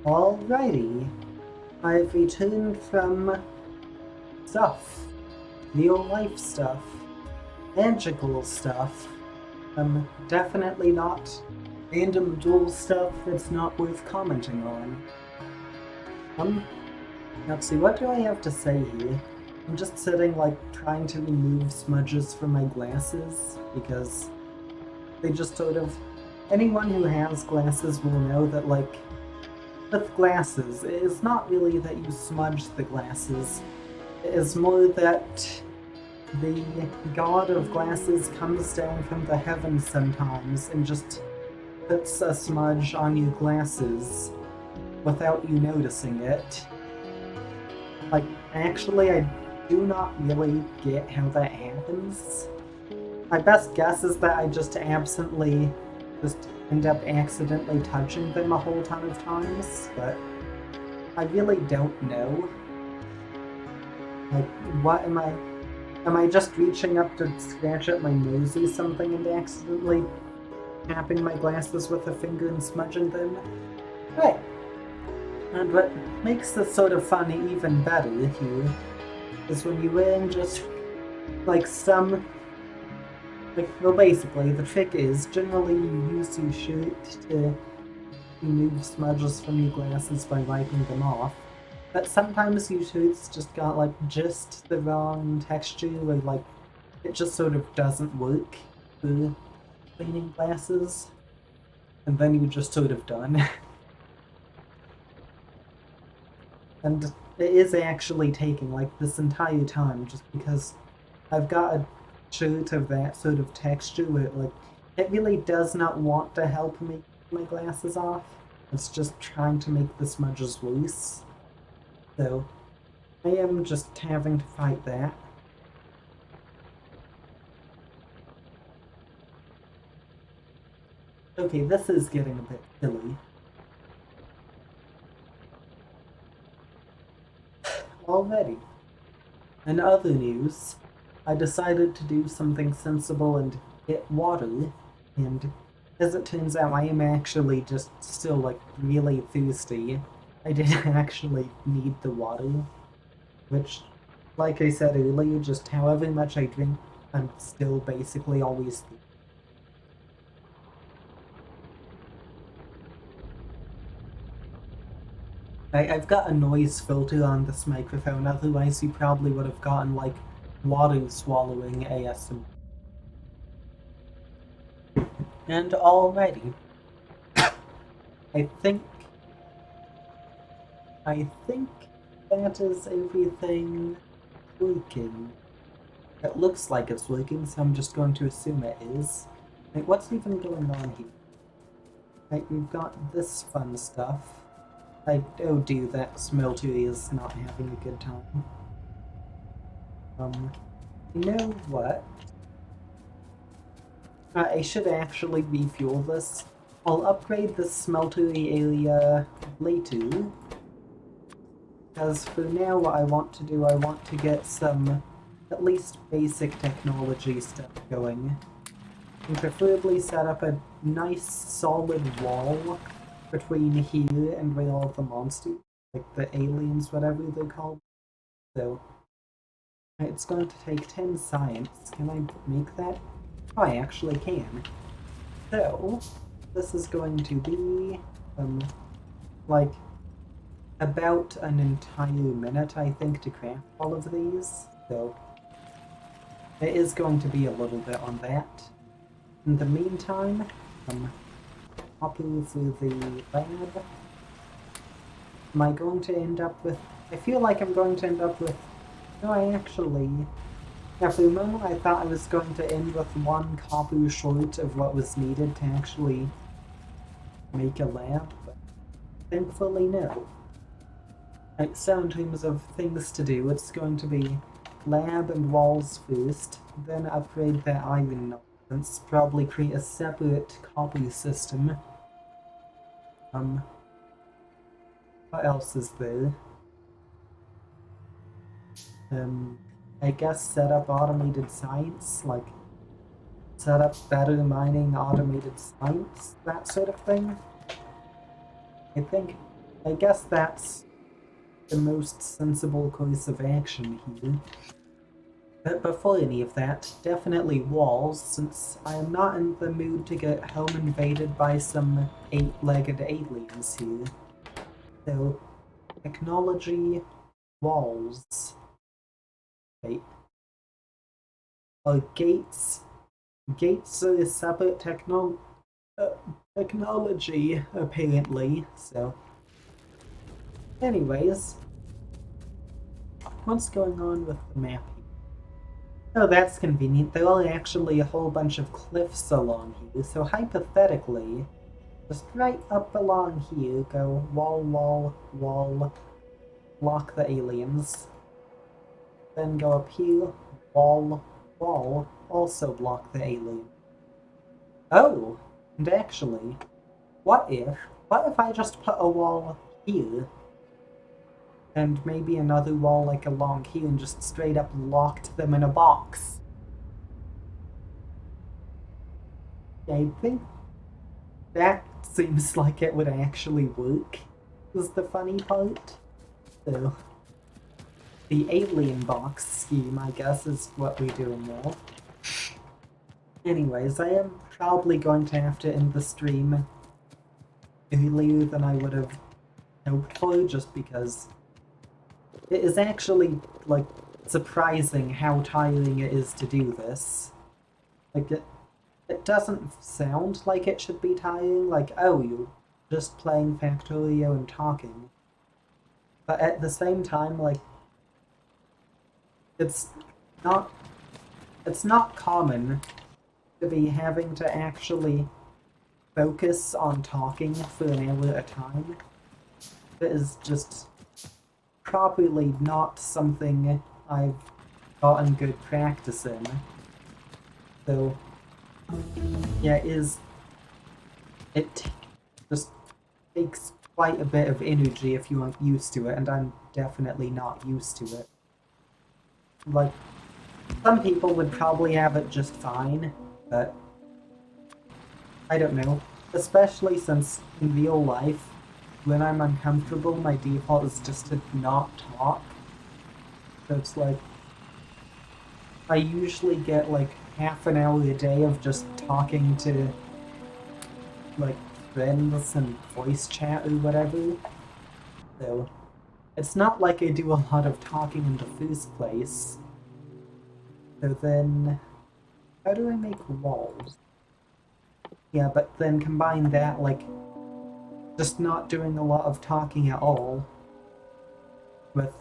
Alrighty, I've returned from stuff, real life stuff, magical stuff. Definitely not random dual stuff that's not worth commenting on. Let's see, what do I have to say here? I'm just sitting, like, trying to remove smudges from my glasses, because they just sort of... Anyone who has glasses will know that, like, with glasses, it is not really that you smudge the glasses. It is more that the god of glasses comes down from the heavens sometimes and just puts a smudge on your glasses without you noticing it. Like, actually, I do not really get how that happens. My best guess is that I just absently just end up accidentally touching them a whole ton of times, but I really don't know. Like, what am I... Am I just reaching up to scratch at my nose or something and accidentally tapping my glasses with a finger and smudging them? Right. And what makes this sort of fun even better here is when you're wearing just, like, some... Like, well, basically, the trick is, generally you use your shirt to remove smudges from your glasses by wiping them off. But sometimes your shirts just got, like, just the wrong texture, where, like, it just sort of doesn't work for cleaning glasses. And then you're just sort of done. And it is actually taking, like, this entire time, just because I've got a shirt of that sort of texture where, like, it really does not want to help me get my glasses off. It's just trying to make the smudges loose. So, I am just having to fight that. Okay, this is getting a bit silly. Already. In other news, I decided to do something sensible and get water, and as it turns out, I am actually just still, like, really thirsty. I did actually need the water, which, like I said earlier, just however much I drink, I'm still basically always thirsty. I've got a noise filter on this microphone, otherwise you probably would have gotten, like, water swallowing ASMR. And alrighty. I think that is everything working. It looks like it's working, so I'm just going to assume it is. Like, what's even going on here? Like, we've got this fun stuff. Like, oh dude, that smelter is not having a good time. You know what? I should actually refuel this. I'll upgrade the smeltery area later. Because for now what I want to do, I want to get some at least basic technology stuff going. And preferably set up a nice solid wall between here and where all the monsters, like the aliens, whatever they're called. So, it's going to take 10 science. Can I make that? Oh, I actually can. So, this is going to be, like, about an entire minute, I think, to craft all of these. So, it is going to be a little bit on that. In the meantime, hopping through the lab. Am I going to end up with... I feel like I'm going to end up with... No, I actually... Yeah, for a moment I thought I was going to end with one copy short of what was needed to actually make a lab, but thankfully no. Right, so in terms of things to do, it's going to be lab and walls first, then upgrade that iron nonsense, probably create a separate copy system. What else is there? I guess set up automated science, like set up better mining automated science, that sort of thing. I think I guess that's the most sensible course of action here. But before any of that, definitely walls, since I am not in the mood to get home invaded by some 8-legged aliens here. So, technology, walls. Wait. Gates. Gates are a separate technology, apparently, so. Anyways, what's going on with the map here? Oh, that's convenient. There are actually a whole bunch of cliffs along here, so hypothetically, just right up along here, go wall, wall, wall, block the aliens. Then go up here, wall, wall, also block the alien. Oh, and actually, what if I just put a wall here, and maybe another wall like along here and just straight up locked them in a box? I think that seems like it would actually work, is the funny part. So, the alien box scheme, I guess, is what we're doing now. Anyways, I am probably going to have to end the stream earlier than I would have hoped for, just because it is actually, like, surprising how tiring it is to do this. Like, it doesn't sound like it should be tiring, like, oh, you're just playing Factorio and talking. But at the same time, like, it's not common to be having to actually focus on talking for an hour at a time. It is just probably not something I've gotten good practice in. So, yeah, it just takes quite a bit of energy if you aren't used to it, and I'm definitely not used to it. Like, some people would probably have it just fine, but I don't know. Especially since in real life, when I'm uncomfortable, my default is just to not talk. So it's like, I usually get like half an hour a day of just talking to like friends and voice chat or whatever. So it's not like I do a lot of talking in the first place. So then, how do I make walls? Yeah, but then combine that, like, just not doing a lot of talking at all, with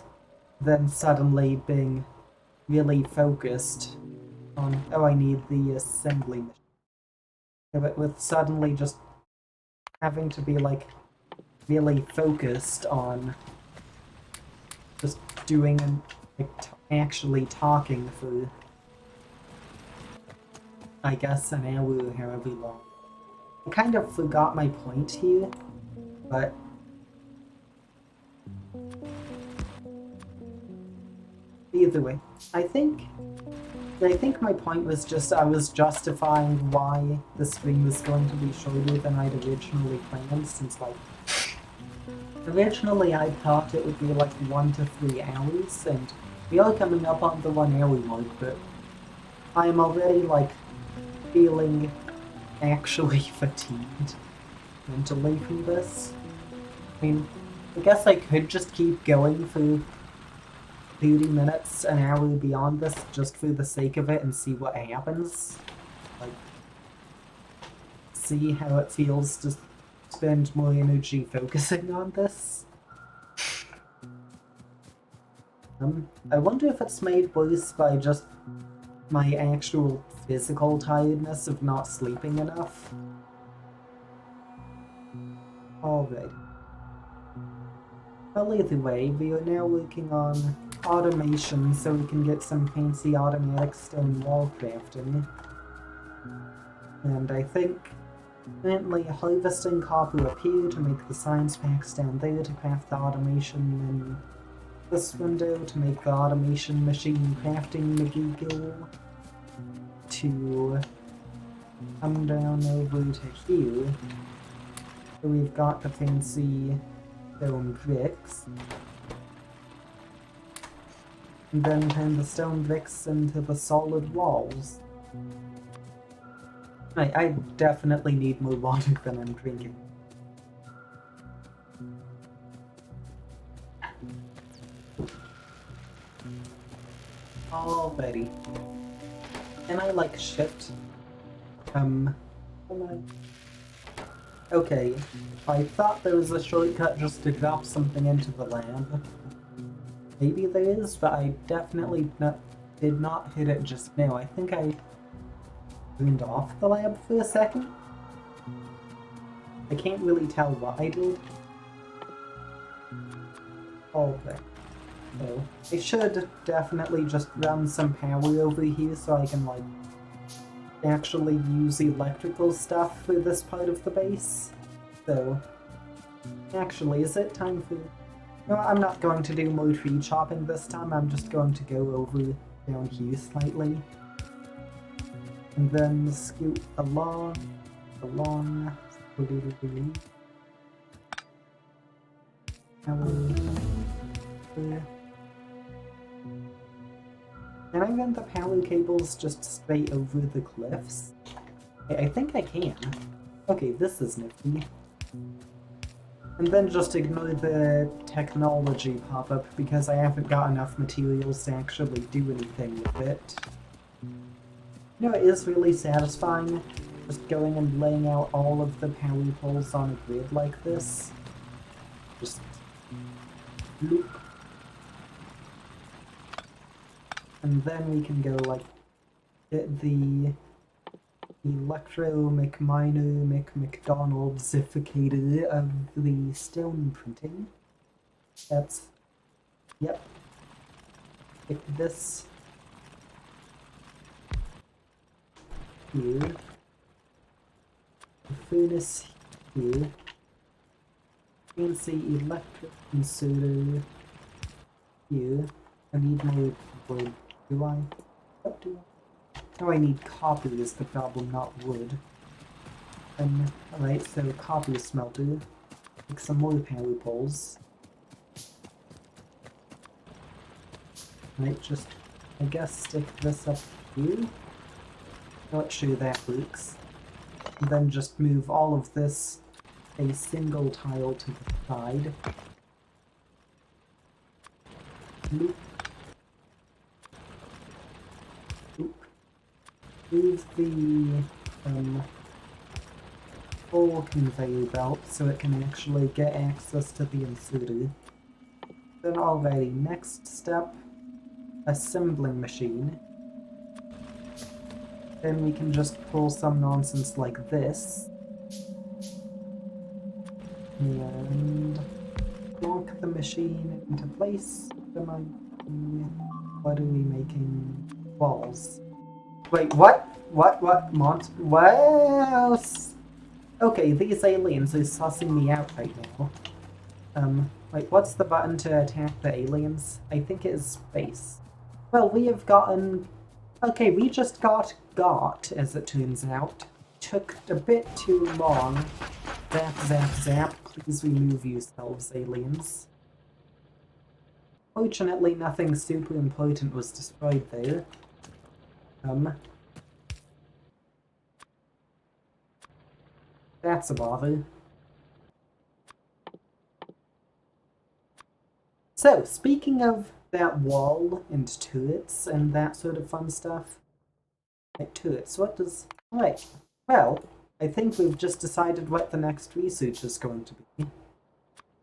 then suddenly being really focused on, oh, I need the assembly machine. Yeah, but with suddenly just having to be, like, really focused on just doing and, like, actually talking for, I guess, an hour, however long. I kind of forgot my point here, but either way, I think my point was just I was justifying why the stream was going to be shorter than I'd originally planned, since like originally I thought it would be like 1 to 3 hours, and we are coming up on the 1 hour mark, but I'm already like feeling actually fatigued mentally from this. I mean, I guess I could just keep going for 30 minutes, an hour beyond this, just for the sake of it and see what happens. Like, see how it feels to spend more energy focusing on this. I wonder if it's made worse by just my actual physical tiredness of not sleeping enough. Alright. Well, either way, we are now working on automation so we can get some fancy automatic stone wall crafting. And I think currently harvesting copper up here to make the science packs down there to craft the automation in this window to make the automation machine crafting McGeegle to come down over to here. So we've got the fancy stone bricks. And then turn the stone bricks into the solid walls. I definitely need more water than I'm drinking. Alrighty. And I like shift. Okay, I thought there was a shortcut just to drop something into the lab. Maybe there is, but I definitely did not hit it just now. I think I turned off the lab for a second. I can't really tell what I did. Okay. So, I should definitely just run some power over here so I can, like, actually use electrical stuff for this part of the base. So, actually, is it time for... No, I'm not going to do more tree chopping this time, I'm just going to go over down here slightly. And then scoot along. Can I run the power cables just straight over the cliffs? I think I can. Okay, this is nifty. And then just ignore the technology pop-up because I haven't got enough materials to actually do anything with it. You know, it is really satisfying just going and laying out all of the power poles on a grid like this. Just loop. And then we can go, like, get the McDonald'sificator of the stone printing. That's... Yep. Pick this. Here. The furnace here. Fancy electric inserter here. I need more wood. Do I? What do I? Oh, I need copper is the problem, not wood. Alright, so copper smelter. Make some more power poles. Right, just, I guess, stick this up here. Not sure that works. And then just move all of this a single tile to the side. Loop. Move the full conveyor belt so it can actually get access to the inserter. Then alrighty, next step, assembling machine. Then we can just pull some nonsense like this. And lock the machine into place. What are we making? Walls. Wait, what? What? Well, okay, these aliens are sussing me out right now. Wait, what's the button to attack the aliens? I think it is space. Well, we have gotten... Okay, we just got, as it turns out. Took a bit too long. Zap, zap, zap. Please remove yourselves, aliens. Fortunately, nothing super important was destroyed there. That's a bother. So, speaking of that wall and turrets and that sort of fun stuff. Like turrets, what does... Right, well, I think we've just decided what the next research is going to be.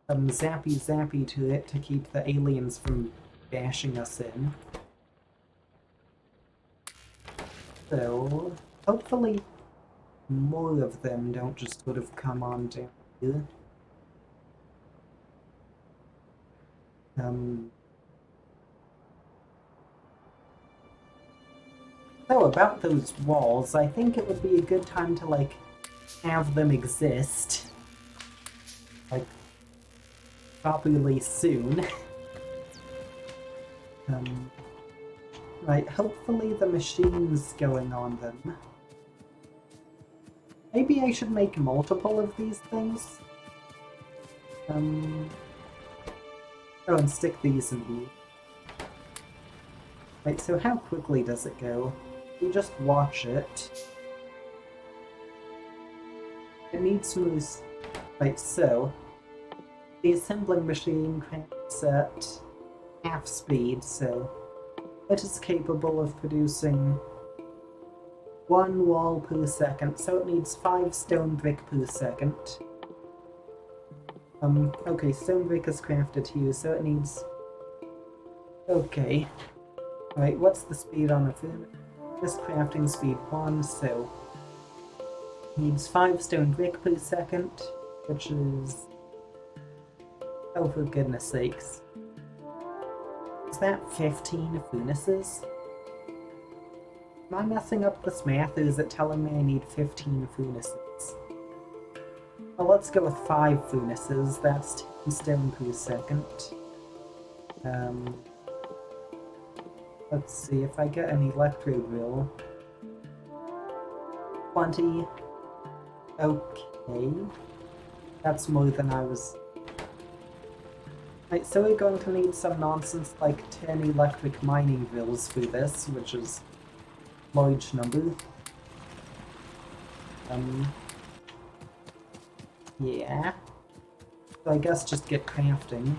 Zappy zappy turret to keep the aliens from bashing us in. So, hopefully more of them don't just sort of come on down here. So about those walls, I think it would be a good time to, like, have them exist. Like, properly soon. Right, hopefully the machine's going on them. Maybe I should make multiple of these things? Oh, and stick these in here. Right, so how quickly does it go? You just watch it. It needs smooth. Right, so the assembling machine cranks at half speed, so it is capable of producing 1 wall per second, so it needs 5 stone brick per second. Okay, stone brick is crafted here, so it needs... Okay. Right, what's the speed on a furnace? This crafting speed 1, so... Needs 5 stone brick per second, which is... Oh, for goodness sakes. Is that 15 furnaces? Am I messing up this math, or is it telling me I need 15 furnaces? Well, let's go with 5 furnaces. That's 10 stone per second. Let's see if I get an electro drill. 20. Okay. That's more than I was... Right, so we're going to need some nonsense like 10 electric mining drills for this, which is a large number. Yeah. So I guess just get crafting.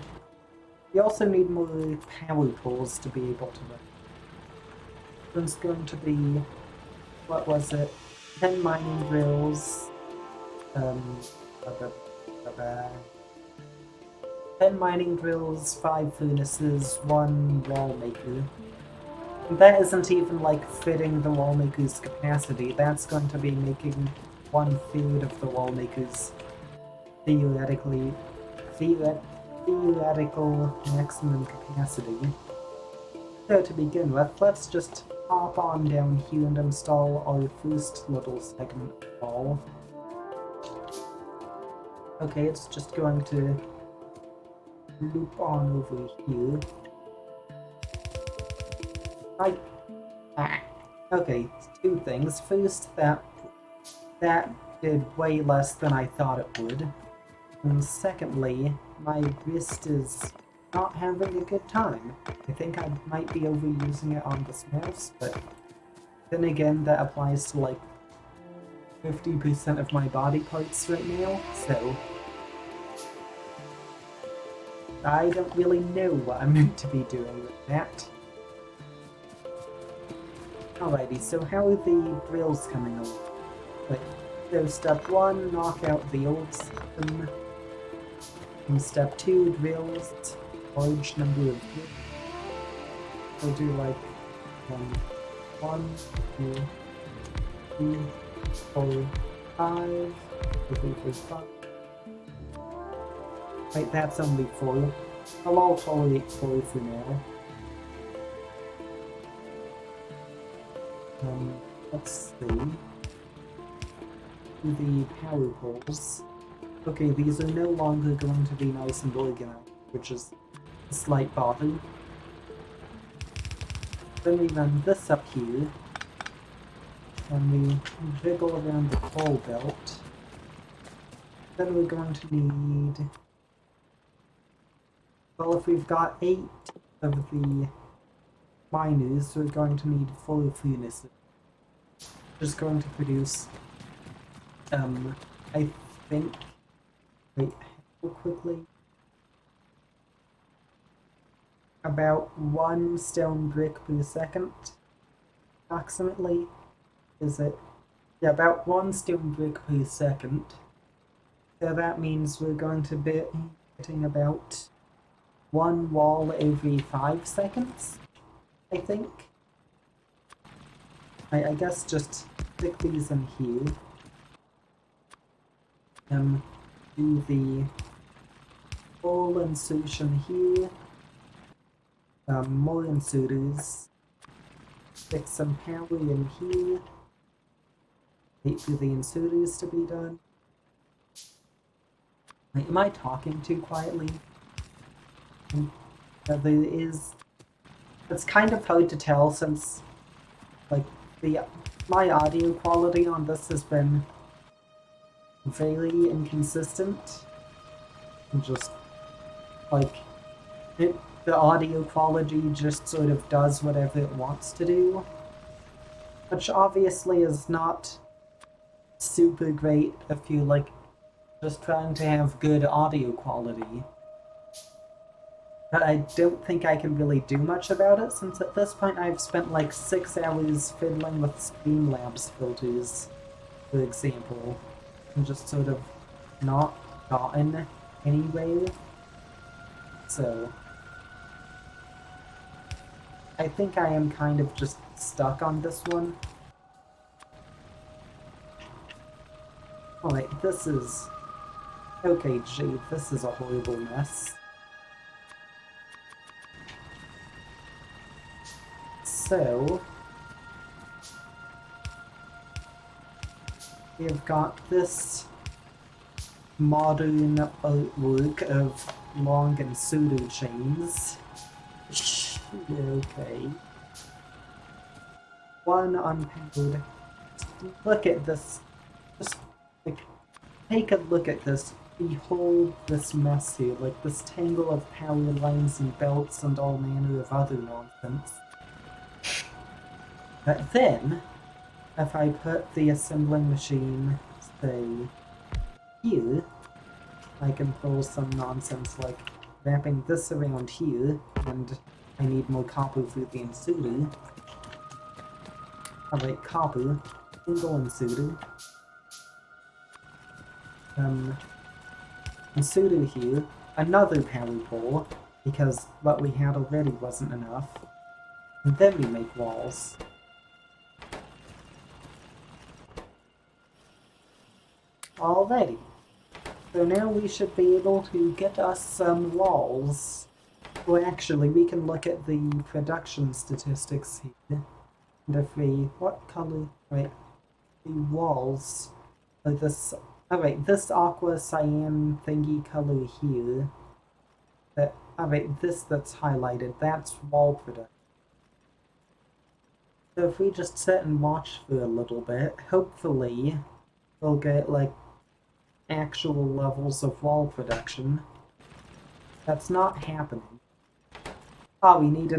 We also need more power tools to be able to run. There's going to be, what was it? 10 mining drills. 10 mining drills, 5 furnaces, 1 wall maker. And that isn't even like fitting the wall maker's capacity. That's going to be making 1/3 of the wall maker's theoretical maximum capacity. So to begin with, let's just hop on down here and install our first little segment wall. Okay, it's just going to loop on over here. Okay, 2 things. First, that did way less than I thought it would. And secondly, my wrist is not having a good time. I think I might be overusing it on this mouse, but then again, that applies to like 50% of my body parts right now, so I don't really know what I'm meant to be doing with that. Alrighty, so how are the drills coming along? Like, so step 1, knock out the old system. And step 2, drills, large number of drills. We'll do like 1, 2, 3, 4, 5, 5. Right, that's only 4. I'll tolerate 4 for now. Let's see. The power poles. Okay, these are no longer going to be nice and organized, which is a slight bother. Then we run this up here, and we jiggle around the pole belt. Then we're going to need... Well, if we've got 8 of the miners, we're going to need 4 furnaces. Just going to produce, I think... Wait, how quickly? About 1 stone brick per second, approximately. Is it? Yeah, about 1 stone brick per second. So that means we're going to be getting about 1 wall every 5 seconds, I think. I guess just stick these in here. Do the wall insertion here. More inserters. Stick some power in here. Wait for the inserters to be done. Wait, am I talking too quietly? There is... It's kind of hard to tell since, like, my audio quality on this has been very inconsistent. And just, like, the audio quality just sort of does whatever it wants to do, which obviously is not super great if you like just trying to have good audio quality. But I don't think I can really do much about it, since at this point I've spent like 6 hours fiddling with Streamlabs filters, for example, and just sort of not gotten anywhere. So I think I am kind of just stuck on this one. Oh wait, this is... Okay, gee, this is a horrible mess. So... we've got this modern artwork of long and pseudo chains. Okay. One unpaid. Look at this. Just like, take a look at this. Behold this mess here, like this tangle of power lines and belts and all manner of other nonsense. But then, if I put the assembling machine, say, here, I can pull some nonsense like wrapping this around here, and I need more copper for the insuder. Alright, copper, single insuder. Insuder here, another power pole, because what we had already wasn't enough. And then we make walls. Alrighty. So now we should be able to get us some walls. Well, actually, we can look at the production statistics here. And if we... what color? Wait. The walls are this... alright, this aqua cyan thingy color here. Alright, this that's highlighted, that's wall production. So if we just sit and watch for a little bit, hopefully we'll get, like, actual levels of wall production. That's not happening. Ah, we need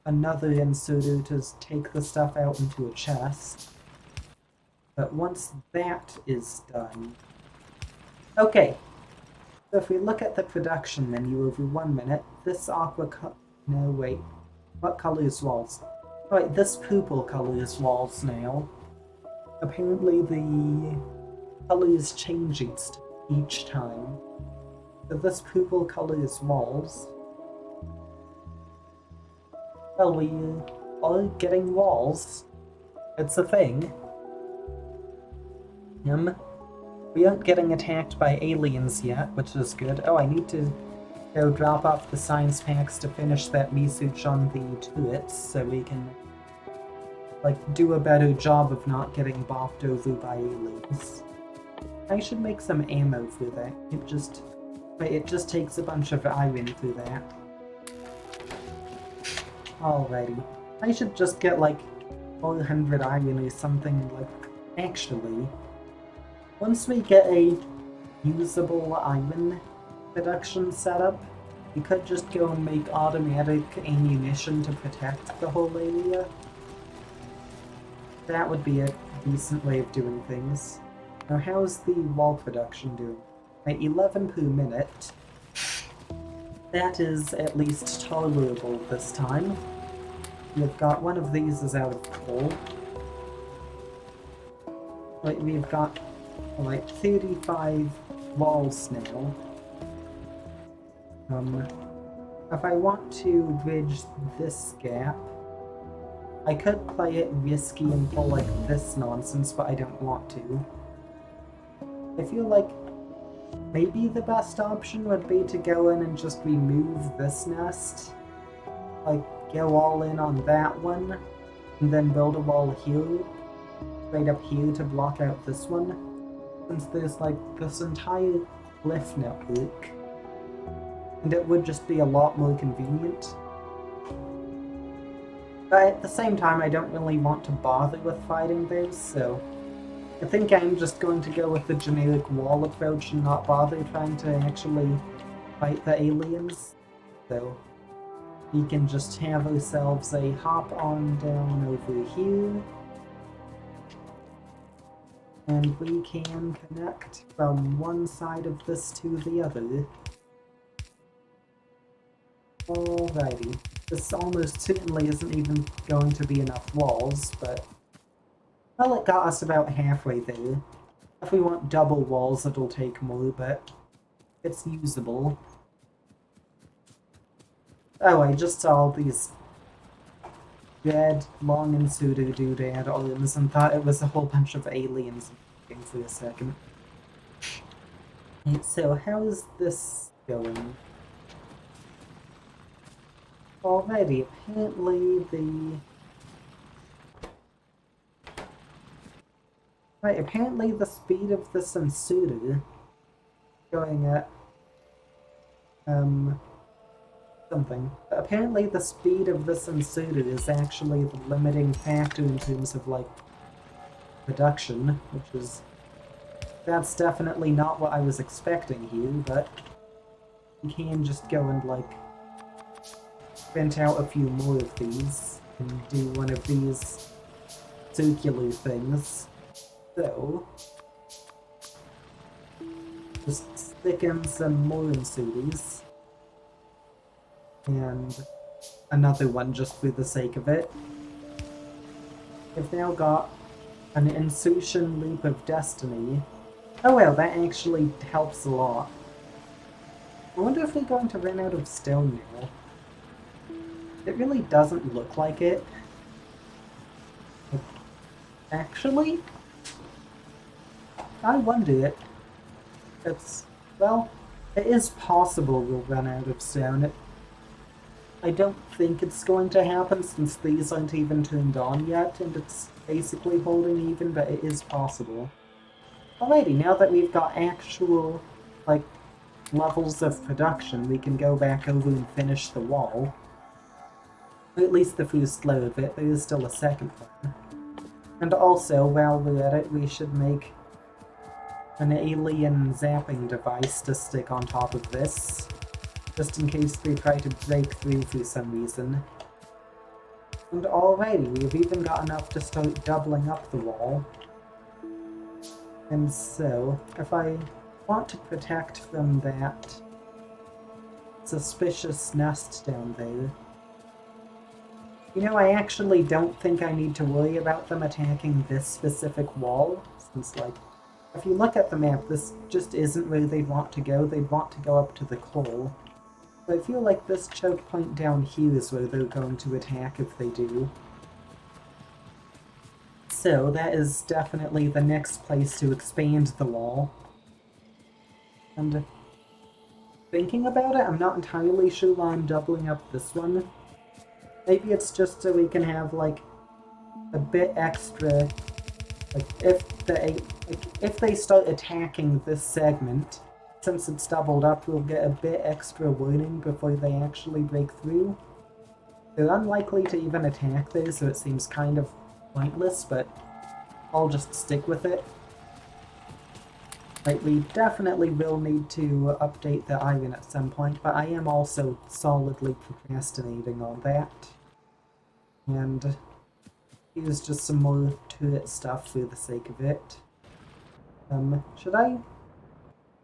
another inserter to take the stuff out into a chest. But once that is done... Okay, so if we look at the production menu over 1 minute, this aqua no, wait. What color is walls? Right, this purple color is walls now. Apparently the color is changing each time. So this purple color is walls. Well, we are getting walls. It's a thing. We aren't getting attacked by aliens yet, which is good. Oh, I need to go drop off the science packs to finish that research on the turrets, so we can, like, do a better job of not getting bopped over by aliens. I should make some ammo for that. It just takes a bunch of iron for that. Alrighty. I should just get like 400 iron or something, like, actually. Once we get a usable iron production setup, we could just go and make automatic ammunition to protect the whole area. That would be a decent way of doing things. Now, how's the wall production doing? At 11 per minute. That is at least tolerable this time. We've got one of these is out of coal. Right, we've got like 35 walls now. If I want to bridge this gap, I could play it risky and pull like this nonsense, but I don't want to. I feel like maybe the best option would be to go in and just remove this nest. Like, go all in on that one, and then build a wall here, right up here to block out this one. Since there's like this entire cliff network, and it would just be a lot more convenient. But at the same time, I don't really want to bother with fighting those, so I think I'm just going to go with the generic wall approach and not bother trying to actually fight the aliens. So we can just have ourselves a hop on down over here. And we can connect from one side of this to the other. Alrighty. This almost certainly isn't even going to be enough walls, but... well, it got us about halfway there. If we want double walls, it'll take more, but it's usable. Oh, I just saw these red, long and pseudo-doodad arms and thought it was a whole bunch of aliens for a second. So, how's this going? Already, apparently the... right, apparently the speed of the Sensudu going at... something. But apparently the speed of the Sensudu is actually the limiting factor in terms of, like, production, which is... that's definitely not what I was expecting here, but... you can just go and, like, print out a few more of these, and do one of these circular things. So, just stick in some more Insutis, and another one just for the sake of it. We've now got an insertion loop of destiny. Oh well, that actually helps a lot. I wonder if we're going to run out of stone now. It really doesn't look like it. Actually, I wonder it. It's, well, it is possible we'll run out of stone. I don't think it's going to happen since these aren't even turned on yet, and it's basically holding even, but it is possible. Alrighty, now that we've got actual, like, levels of production, we can go back over and finish the wall. Or at least the first layer of it. There is still a second one. And also, while we're at it, we should make an alien zapping device to stick on top of this, just in case they try to break through for some reason. And alrighty, we've even got enough to start doubling up the wall. And so, if I want to protect from that suspicious nest down there, you know, I actually don't think I need to worry about them attacking this specific wall, since, like, if you look at the map, this just isn't where they'd want to go. They'd want to go up to the coal. But I feel like this choke point down here is where they're going to attack if they do. So that is definitely the next place to expand the wall. And thinking about it, I'm not entirely sure why I'm doubling up this one. Maybe it's just so we can have, like, a bit extra, like, if they start attacking this segment, since it's doubled up, we'll get a bit extra warning before they actually break through. They're unlikely to even attack there, so it seems kind of pointless, but I'll just stick with it. Like, we definitely will need to update the iron at some point, but I am also solidly procrastinating on that. And use just some more turret stuff for the sake of it. Should I?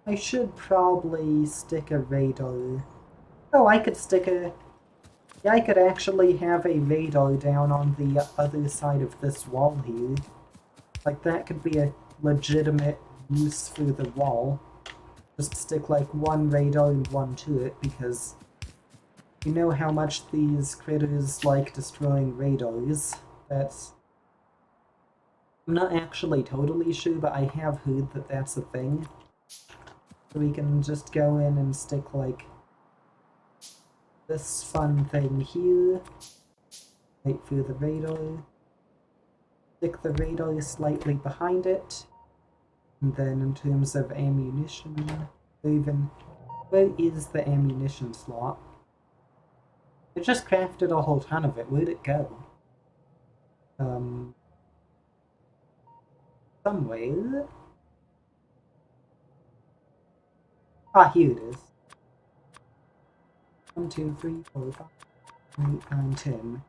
I should probably stick a radar. Oh, I could stick a... yeah, I could actually have a radar down on the other side of this wall here. Like, that could be a legitimate use for the wall. Just stick, like, one radar and one turret, because you know how much these critters like destroying radars. That's... I'm not actually totally sure, but I have heard that that's a thing. So we can just go in and stick, like, this fun thing here. Wait for the radar. Stick the radar slightly behind it. And then in terms of ammunition, even... where is the ammunition slot? I just crafted a whole ton of it. Where'd it go? Somewhere. Ah, here it is. 1, 2, 3, 4, 5, 8, 9, 10.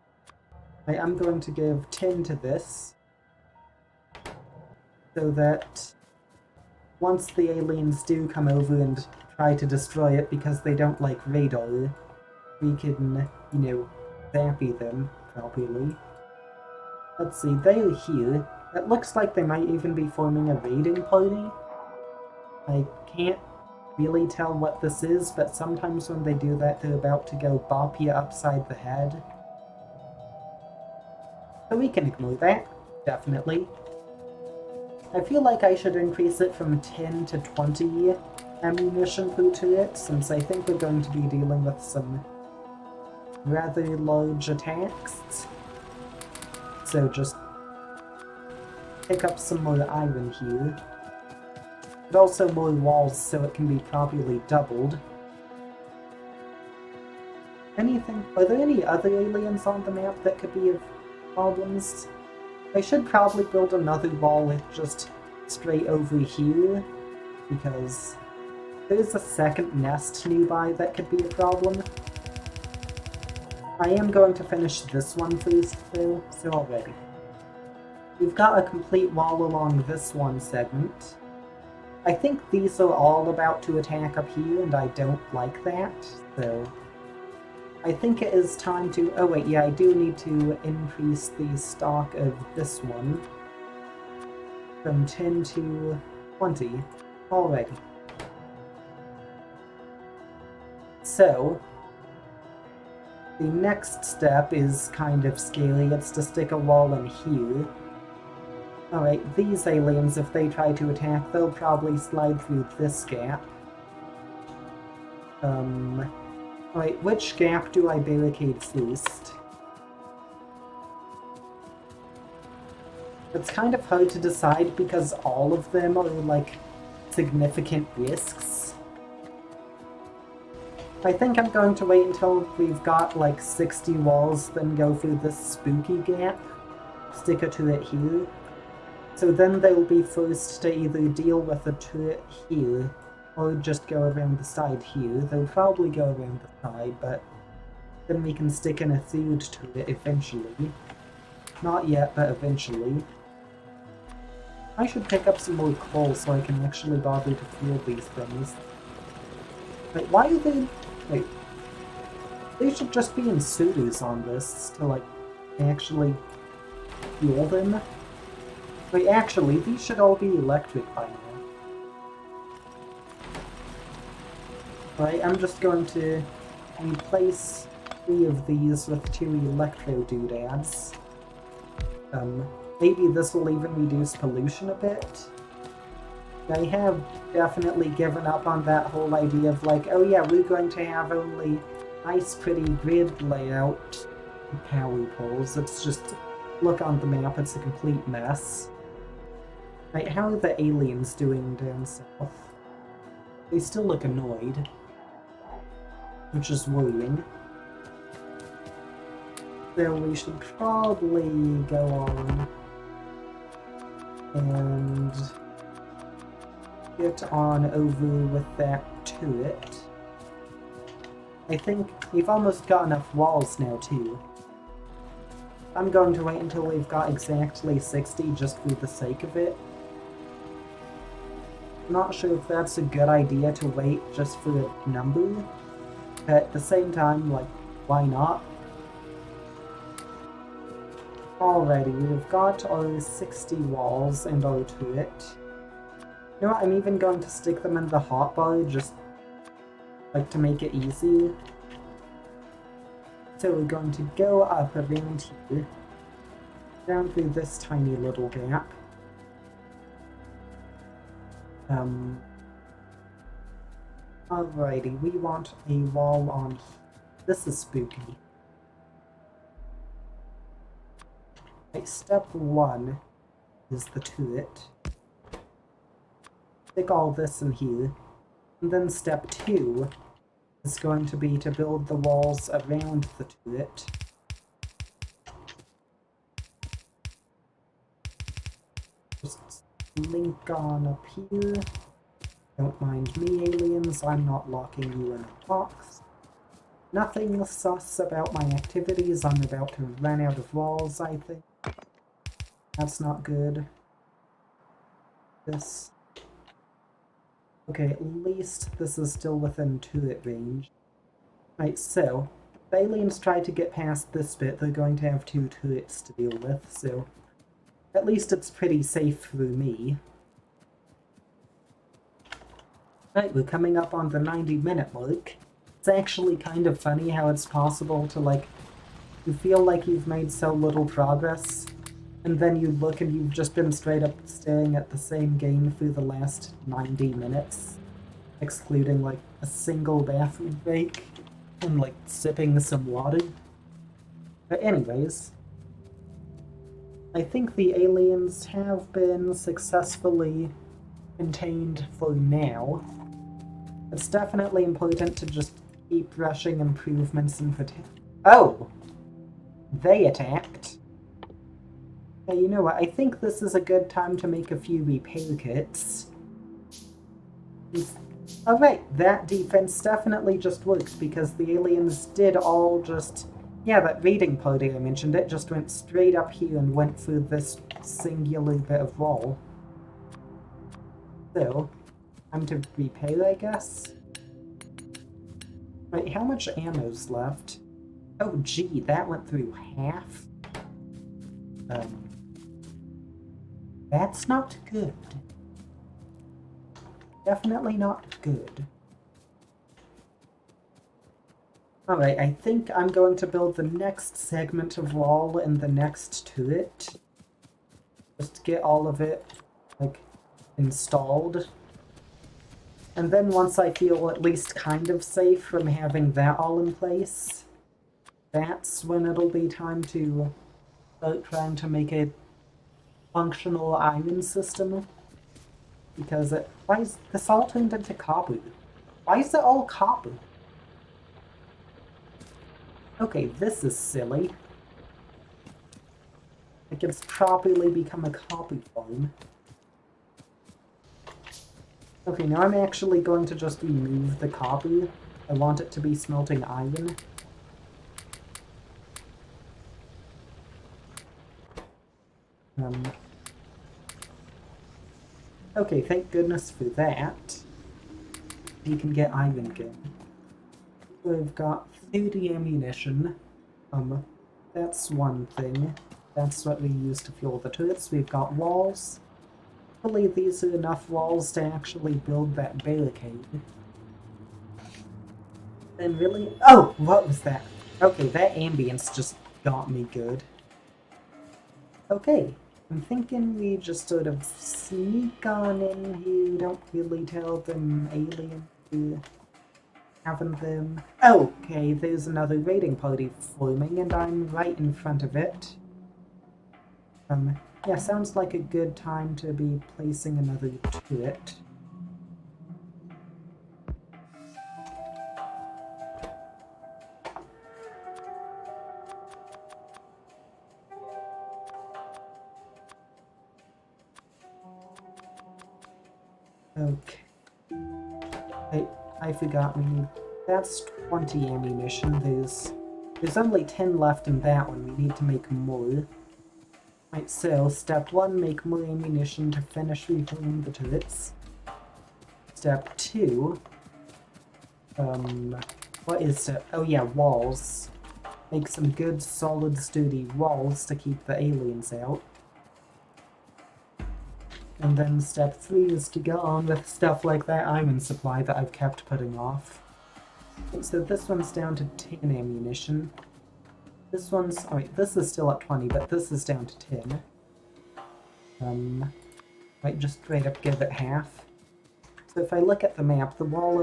Right, I'm going to give 10 to this, so that once the aliens do come over and try to destroy it because they don't like radar, we can, you know, zappy them properly. Let's see, they're here. It looks like they might even be forming a raiding party. I can't really tell what this is, but sometimes when they do that, they're about to go bop you upside the head. So we can ignore that, definitely. I feel like I should increase it from 10 to 20 ammunition per turret, since I think we're going to be dealing with some rather large attacks. So just pick up some more iron here. But also more walls so it can be properly doubled. Are there any other aliens on the map that could be of problems? I should probably build another wall just straight over here, because there's a second nest nearby that could be a problem. I am going to finish this one first, though, so already. We've got a complete wall along this one segment. I think these are all about to attack up here, and I don't like that, so I think it is time to... Oh wait, yeah, I do need to increase the stock of this one from 10 to 20 already. So, the next step is kind of scary. It's to stick a wall in here. Alright, these aliens, if they try to attack, they'll probably slide through this gap. Alright, which gap do I barricade first? It's kind of hard to decide because all of them are, like, significant risks. I think I'm going to wait until we've got, like, 60 walls, then go through this spooky gap. Stick a turret here. So then they'll be forced to either deal with a turret here, or just go around the side here. They'll probably go around the side, but then we can stick in a third turret eventually. Not yet, but eventually. I should pick up some more coal so I can actually bother to fuel these things. Wait, why are they... Wait. They should just be inserters on this to, like, actually fuel them. Wait, actually, these should all be electric by now. Right, I'm just going to replace 3 of these with 2 electro doodads. Maybe this will even reduce pollution a bit. I have definitely given up on that whole idea of like, oh yeah, we're going to have only nice pretty grid layout power poles. It's just, look on the map, it's a complete mess. Right, how are the aliens doing down south? They still look annoyed, which is worrying. So we should probably go on and get on over with that turret. I think we've almost got enough walls now too. I'm going to wait until we've got exactly 60 just for the sake of it. Not sure if that's a good idea to wait just for a number, but at the same time, like, why not? Alrighty, we've got our 60 walls and our turret. You know what, I'm even going to stick them in the hotbar, just, like, to make it easy. So we're going to go up around here, down through this tiny little gap. Alrighty, we want a wall on here. This is spooky. Right, step 1 is the turret. Stick all this in here. And then step 2 is going to be to build the walls around the turret. Just link on up here. Don't mind me, aliens, I'm not locking you in a box. Nothing sus about my activities. I'm about to run out of walls, I think. That's not good. This... Okay, at least this is still within turret range. Right, so, if aliens try to get past this bit, they're going to have 2 turrets to deal with, so... At least it's pretty safe for me. Right, we're coming up on the 90-minute mark. It's actually kind of funny how it's possible to, like, you feel like you've made so little progress, and then you look and you've just been straight up staring at the same game for the last 90 minutes, excluding, like, a single bathroom break, and, like, sipping some water. But anyways, I think the aliens have been successfully contained for now. It's definitely important to just keep rushing improvements and Oh! They attacked. Hey, you know what? I think this is a good time to make a few repair kits. Alright, that defense definitely just worked because the aliens did all just... Yeah, that raiding party I mentioned, it just went straight up here and went through this singular bit of wall. So, time to repair, I guess? Wait, how much ammo's left? Oh, gee, that went through half? That's not good. Definitely not good. Alright, I think I'm going to build the next segment of wall in the next turret. Just to get all of it, like, installed. And then once I feel at least kind of safe from having that all in place, that's when it'll be time to start trying to make a functional iron system. Because why is this all turned into copper? Why is it all copper? Okay, this is silly. Like it's properly become a copper farm. Okay, now I'm actually going to just remove the copper. I want it to be smelting iron. Okay, thank goodness for that. You can get iron again. We've got 30 ammunition. That's one thing. That's what we use to fuel the turrets. We've got walls. Hopefully these are enough walls to actually build that barricade. And really... Oh! What was that? Okay, that ambience just got me good. Okay, I'm thinking we just sort of sneak on in here, don't really tell them aliens to having them... Okay, there's another raiding party forming and I'm right in front of it. Yeah, sounds like a good time to be placing another turret. Okay. I forgot we need... That's 20 ammunition. There's only 10 left in that one. We need to make more. Right, so step 1, make more ammunition to finish refilling the turrets. Step 2, what is step... Oh yeah, walls. Make some good, solid, sturdy walls to keep the aliens out. And then step 3 is to go on with stuff like that iron supply that I've kept putting off. Okay, so this one's down to 10 ammunition. This one's... Alright, this is still at 20, but this is down to 10. Might just straight up give it half. So if I look at the map, the wall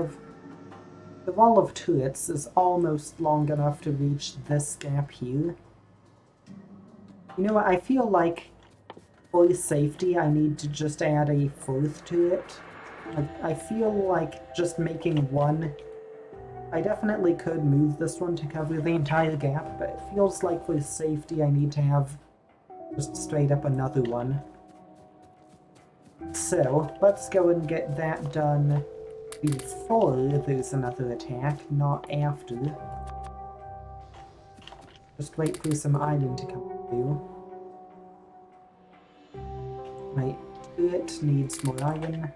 of turrets is almost long enough to reach this gap here. You know what, I feel like for safety I need to just add a 4th turret. I feel like just making one... I definitely could move this one to cover the entire gap, but it feels like for safety I need to have just straight up another one. So, let's go and get that done before there's another attack, not after. Just wait for some iron to come through. Right, it needs more iron.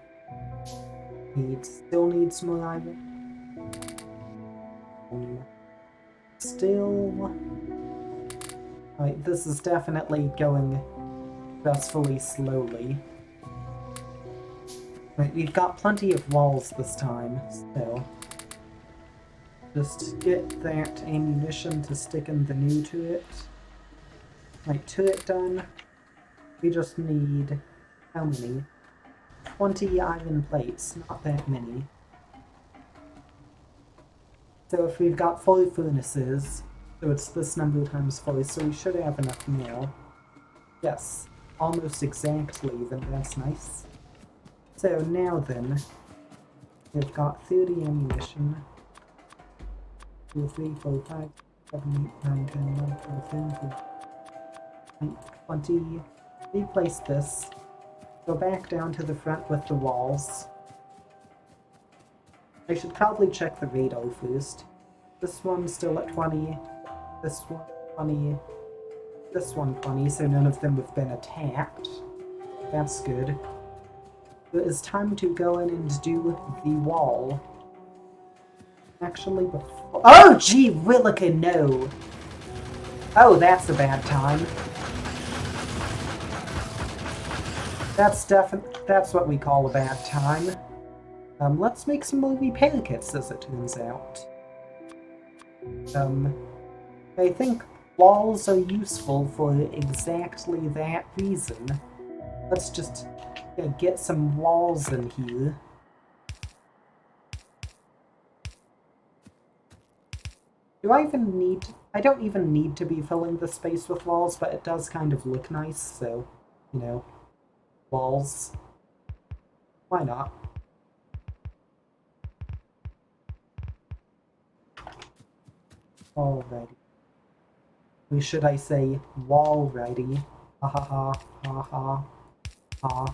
Still needs more iron. Still... Right, this is definitely going stressfully slowly. Right, we've got plenty of walls this time, so... Just get that ammunition to stick in the new turret. Right, turret done. We just need... how many? 20 iron plates, not that many. So if we've got 4 furnaces, so it's this number times 4, so we should have enough now. Yes, almost exactly, then that's nice. So now then, we've got 30 ammunition. 2, 3, 4, 5, 7, 8, 9, 10, 11, 12, 13, 14, 20. Replace this. Go back down to the front with the walls. I should probably check the radar first. This one's still at 20. This one 20. This one 20, so none of them have been attacked. That's good. It is time to go in and do the wall. Actually, before... Oh, gee willikin' no! Oh, that's a bad time. That's what we call a bad time. Let's make some more repair kits, as it turns out. I think walls are useful for exactly that reason. Let's just get some walls in here. I don't even need to be filling the space with walls, but it does kind of look nice, so, you know, walls. Why not? Alrighty. Should I say wall-righty? Ha ha ha ha ha ha.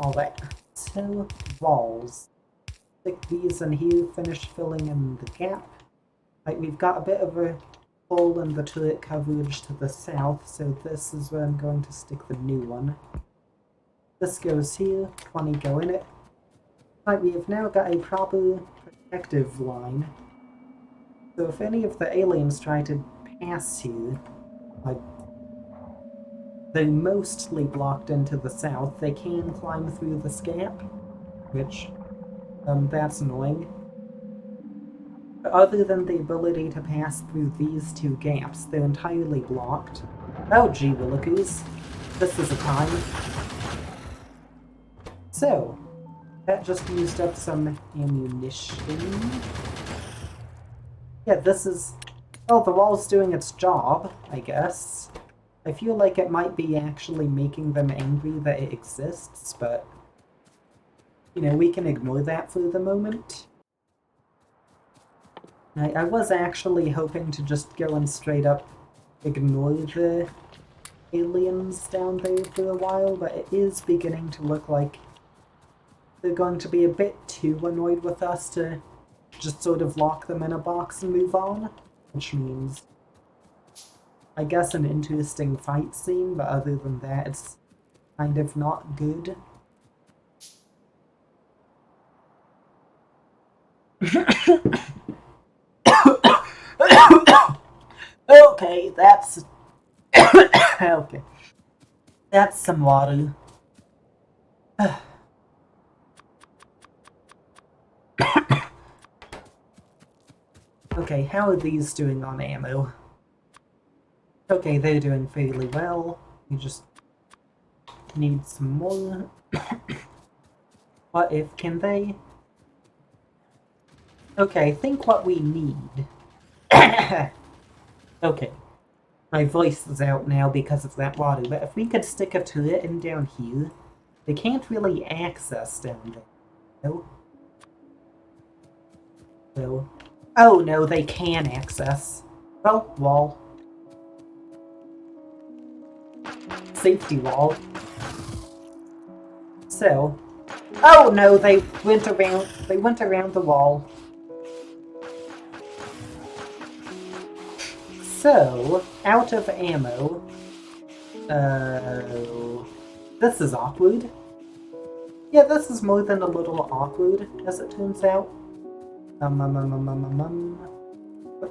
Alright, so walls. Stick these in here, finish filling in the gap. Right, we've got a bit of a hole in the turret coverage to the south, so this is where I'm going to stick the new one. This goes here, 20 go in it. Right, we have now got a proper protective line. So if any of the aliens try to pass here, like, they're mostly blocked into the south. They can climb through this gap, which, that's annoying. But other than the ability to pass through these 2 gaps, they're entirely blocked. Oh gee willikers, this is a time. So, that just used up some ammunition. Yeah, this is... Oh, the wall's doing its job, I guess. I feel like it might be actually making them angry that it exists, but... You know, we can ignore that for the moment. I was actually hoping to just go and straight up ignore the aliens down there for a while, but it is beginning to look like they're going to be a bit too annoyed with us to just sort of lock them in a box and move on, which means, I guess, an interesting fight scene, but other than that, it's kind of not good. Okay, that's... okay. That's some water. Okay, how are these doing on ammo? Okay, they're doing fairly well. We just need some more. What if, can they? Okay, think what we need. Okay, my voice is out now because of that water, but if we could stick a turret in down here, they can't really access down there. No? No. Oh no, they can access. Well, wall. Safety wall. So, oh no, they went around the wall. So, out of ammo. This is awkward. Yeah, this is more than a little awkward, as it turns out. What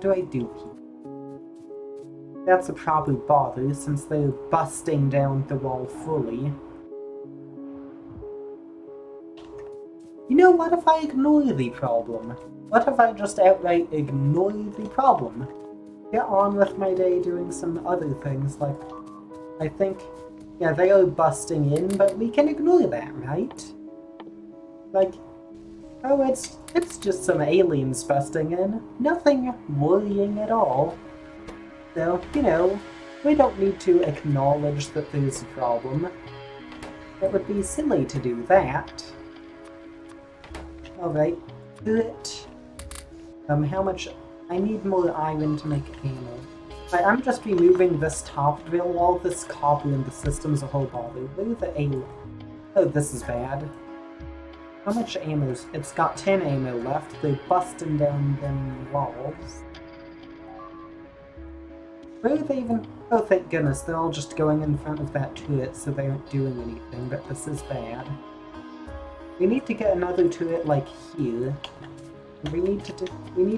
do I do here? That's a proper bother, since they're busting down the wall fully. You know, what if I ignore the problem? What if I just outright ignore the problem? Get on with my day doing some other things, like, I think, yeah, they are busting in, but we can ignore that, right? Like, oh, it's just some aliens busting in. Nothing worrying at all. So, you know, we don't need to acknowledge that there's a problem. It would be silly to do that. Alright, do it. How much? I need more iron to make ammo. I'm just removing this top drill, all this copper in the system's a whole bother. Where are the ammo? Oh, this is bad. How much ammo? It's got 10 ammo left. They're busting down them walls. Where are they even? Oh, thank goodness, they're all just going in front of that turret, so they aren't doing anything, but this is bad. We need to get another turret, like, here. We need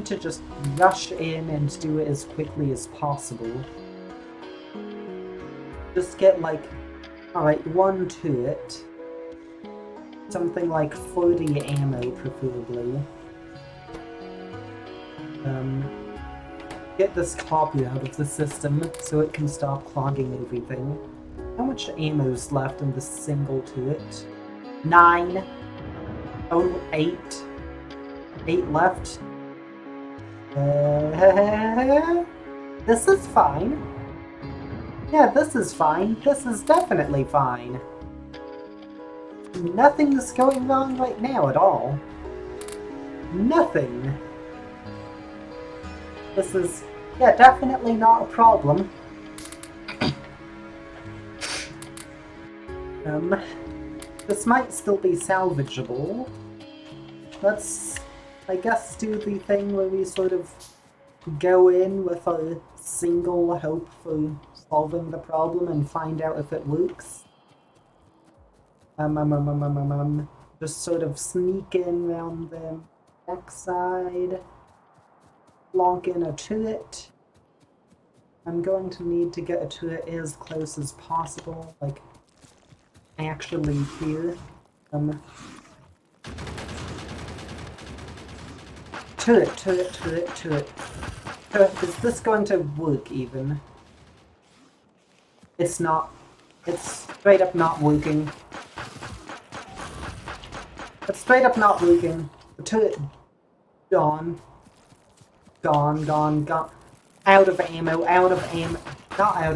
to just rush in and do it as quickly as possible. Just get, like, alright, one turret. Something like 40 ammo, preferably. Get this copy out of the system so it can stop clogging everything. How much ammo's left in this single turret? 9. Oh, 8. 8 left. This is fine. Yeah, this is fine. This is definitely fine. Nothing's going wrong right now at all. Nothing. This is, yeah, definitely not a problem. This might still be salvageable. Let's, I guess, do the thing where we sort of go in with a single hope for solving the problem and find out if it works. Just sort of sneak in around the backside. Plonk in a turret. I'm going to need to get a turret as close as possible, like, actually here. Turret. Is this going to work even? It's not. It's straight up not working. It's straight up not working. The turret gone. Gone. Out of ammo. Not out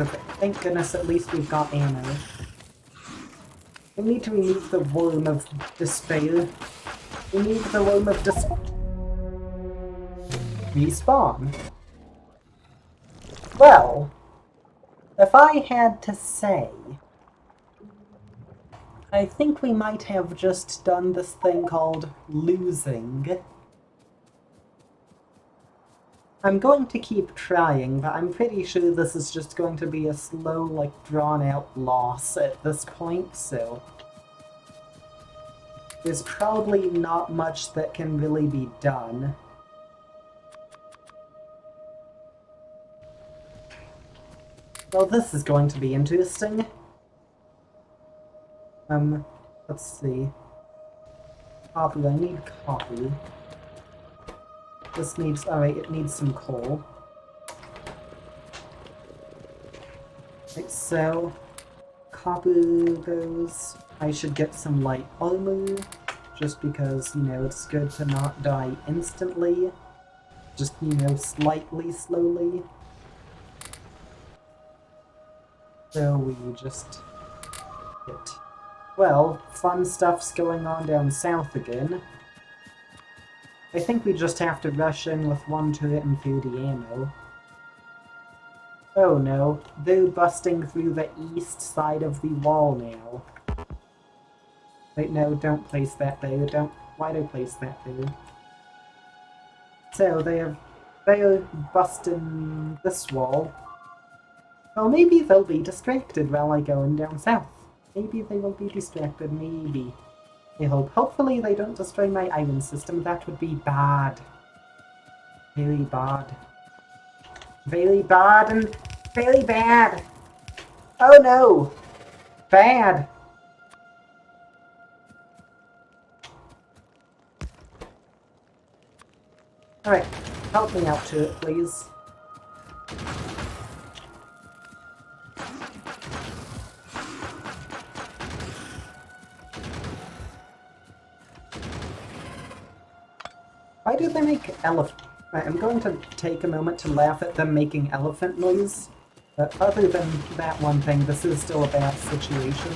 of it. Thank goodness at least we've got ammo. We need to remove the worm of despair. We need the worm of despair. Respawn. Well, if I had to say, I think we might have just done this thing called losing. I'm going to keep trying, but I'm pretty sure this is just going to be a slow, like, drawn-out loss at this point, so there's probably not much that can really be done. Well, this is going to be interesting. Let's see. Copper, I need copper. This needs, alright, it needs some coal. Right, so, copper goes. I should get some light armor, just because, you know, it's good to not die instantly. Just, you know, slightly slowly. So we just get... Well, fun stuff's going on down south again. I think we just have to rush in with one turret and 30 ammo. Oh no, they're busting through the east side of the wall now. Wait, no, don't place that there, why'd I place that there? So, they have they're busting this wall. Well, maybe they'll be distracted while I go in down south. Maybe they will be distracted, maybe. I hope. Hopefully they don't destroy my iron system. That would be bad. Very bad. Very bad and very bad. Oh no! Bad! Alright, help me out to it, please. Why do they make elephant? Right, I'm going to take a moment to laugh at them making elephant noise. But other than that one thing, this is still a bad situation.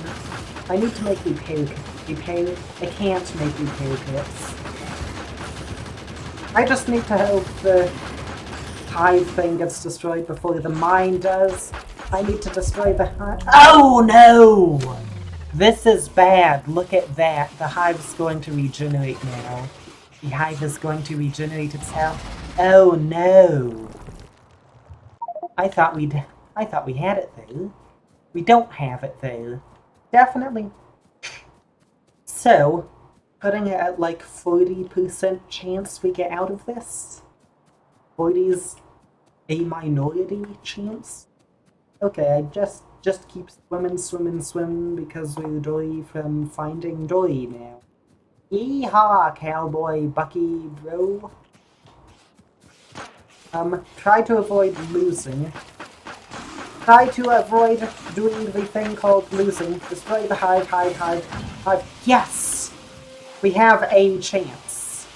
I need to make repair. I can't make repair kits. I just need to hope the hive thing gets destroyed before the mine does. I need to destroy the hive. Oh no! This is bad. Look at that. The hive's going to regenerate now. The hive is going to regenerate itself. Oh no! I thought we had it though. We don't have it though. Definitely. So, putting it at like 40% chance we get out of this. 40's a minority chance. Okay, I just keep swimming because we're dory from finding dory now. Yeehaw, cowboy Bucky, bro. Try to avoid losing. Try to avoid doing the thing called losing. Destroy the hive. Yes! We have a chance.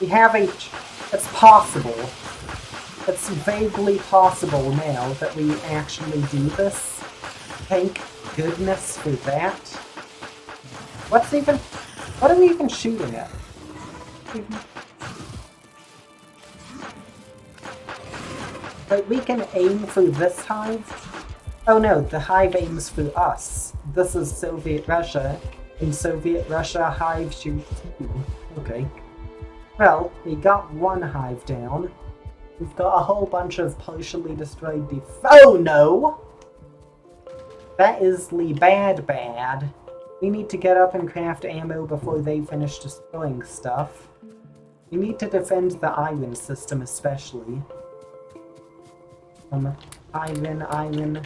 We have it's possible. It's vaguely possible now that we actually do this. Thank goodness for that. What are we even shooting at? But we can aim for this hive? Oh no, the hive aims for us. This is Soviet Russia. In Soviet Russia, hive shoots you. Okay. Well, we got one hive down. We've got a whole bunch of partially destroyed Oh no! That is the bad. We need to get up and craft ammo before they finish destroying stuff. We need to defend the iron system especially. Iron, ammo.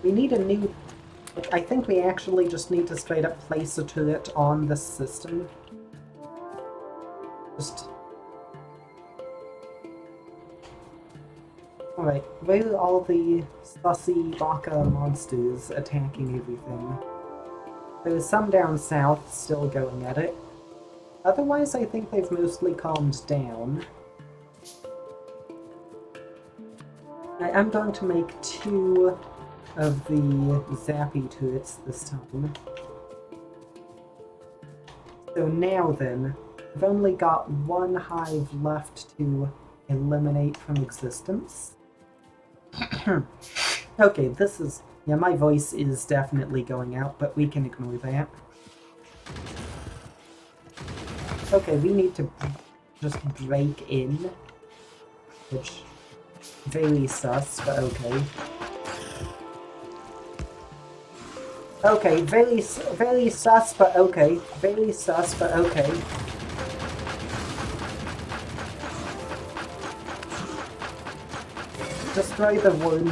We need a new... I think we actually just need to straight up place a turret on this system. Alright, where are all the sussy baka monsters attacking everything? There's some down south still going at it. Otherwise, I think they've mostly calmed down. I'm going to make 2 of the zappy turrets this time. So now then, I've only got 1 hive left to eliminate from existence. Okay, this is... Yeah, my voice is definitely going out, but we can ignore that. Okay, we need to just break in. Which... very sus, but okay. Okay, very sus, but okay. Very sus, but okay. Destroy the worm,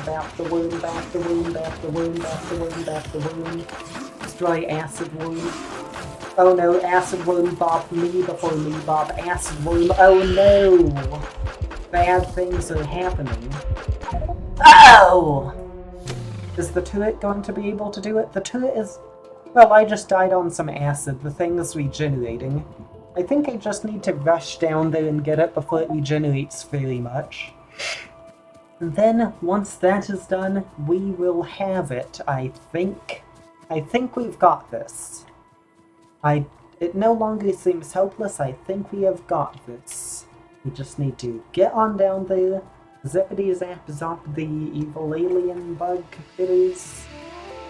back the worm. Destroy acid worm. Oh no, acid worm bopped me before me bopped acid worm. Oh no! Bad things are happening. Oh! Is the turret going to be able to do it? The turret is... Well, I just died on some acid. The thing is regenerating. I think I just need to rush down there and get it before it regenerates very much. And then, once that is done, we will have it, I think. I think we've got this. It no longer seems hopeless. I think we have got this. We just need to get on down there, zippity zap zop the evil alien bug critters,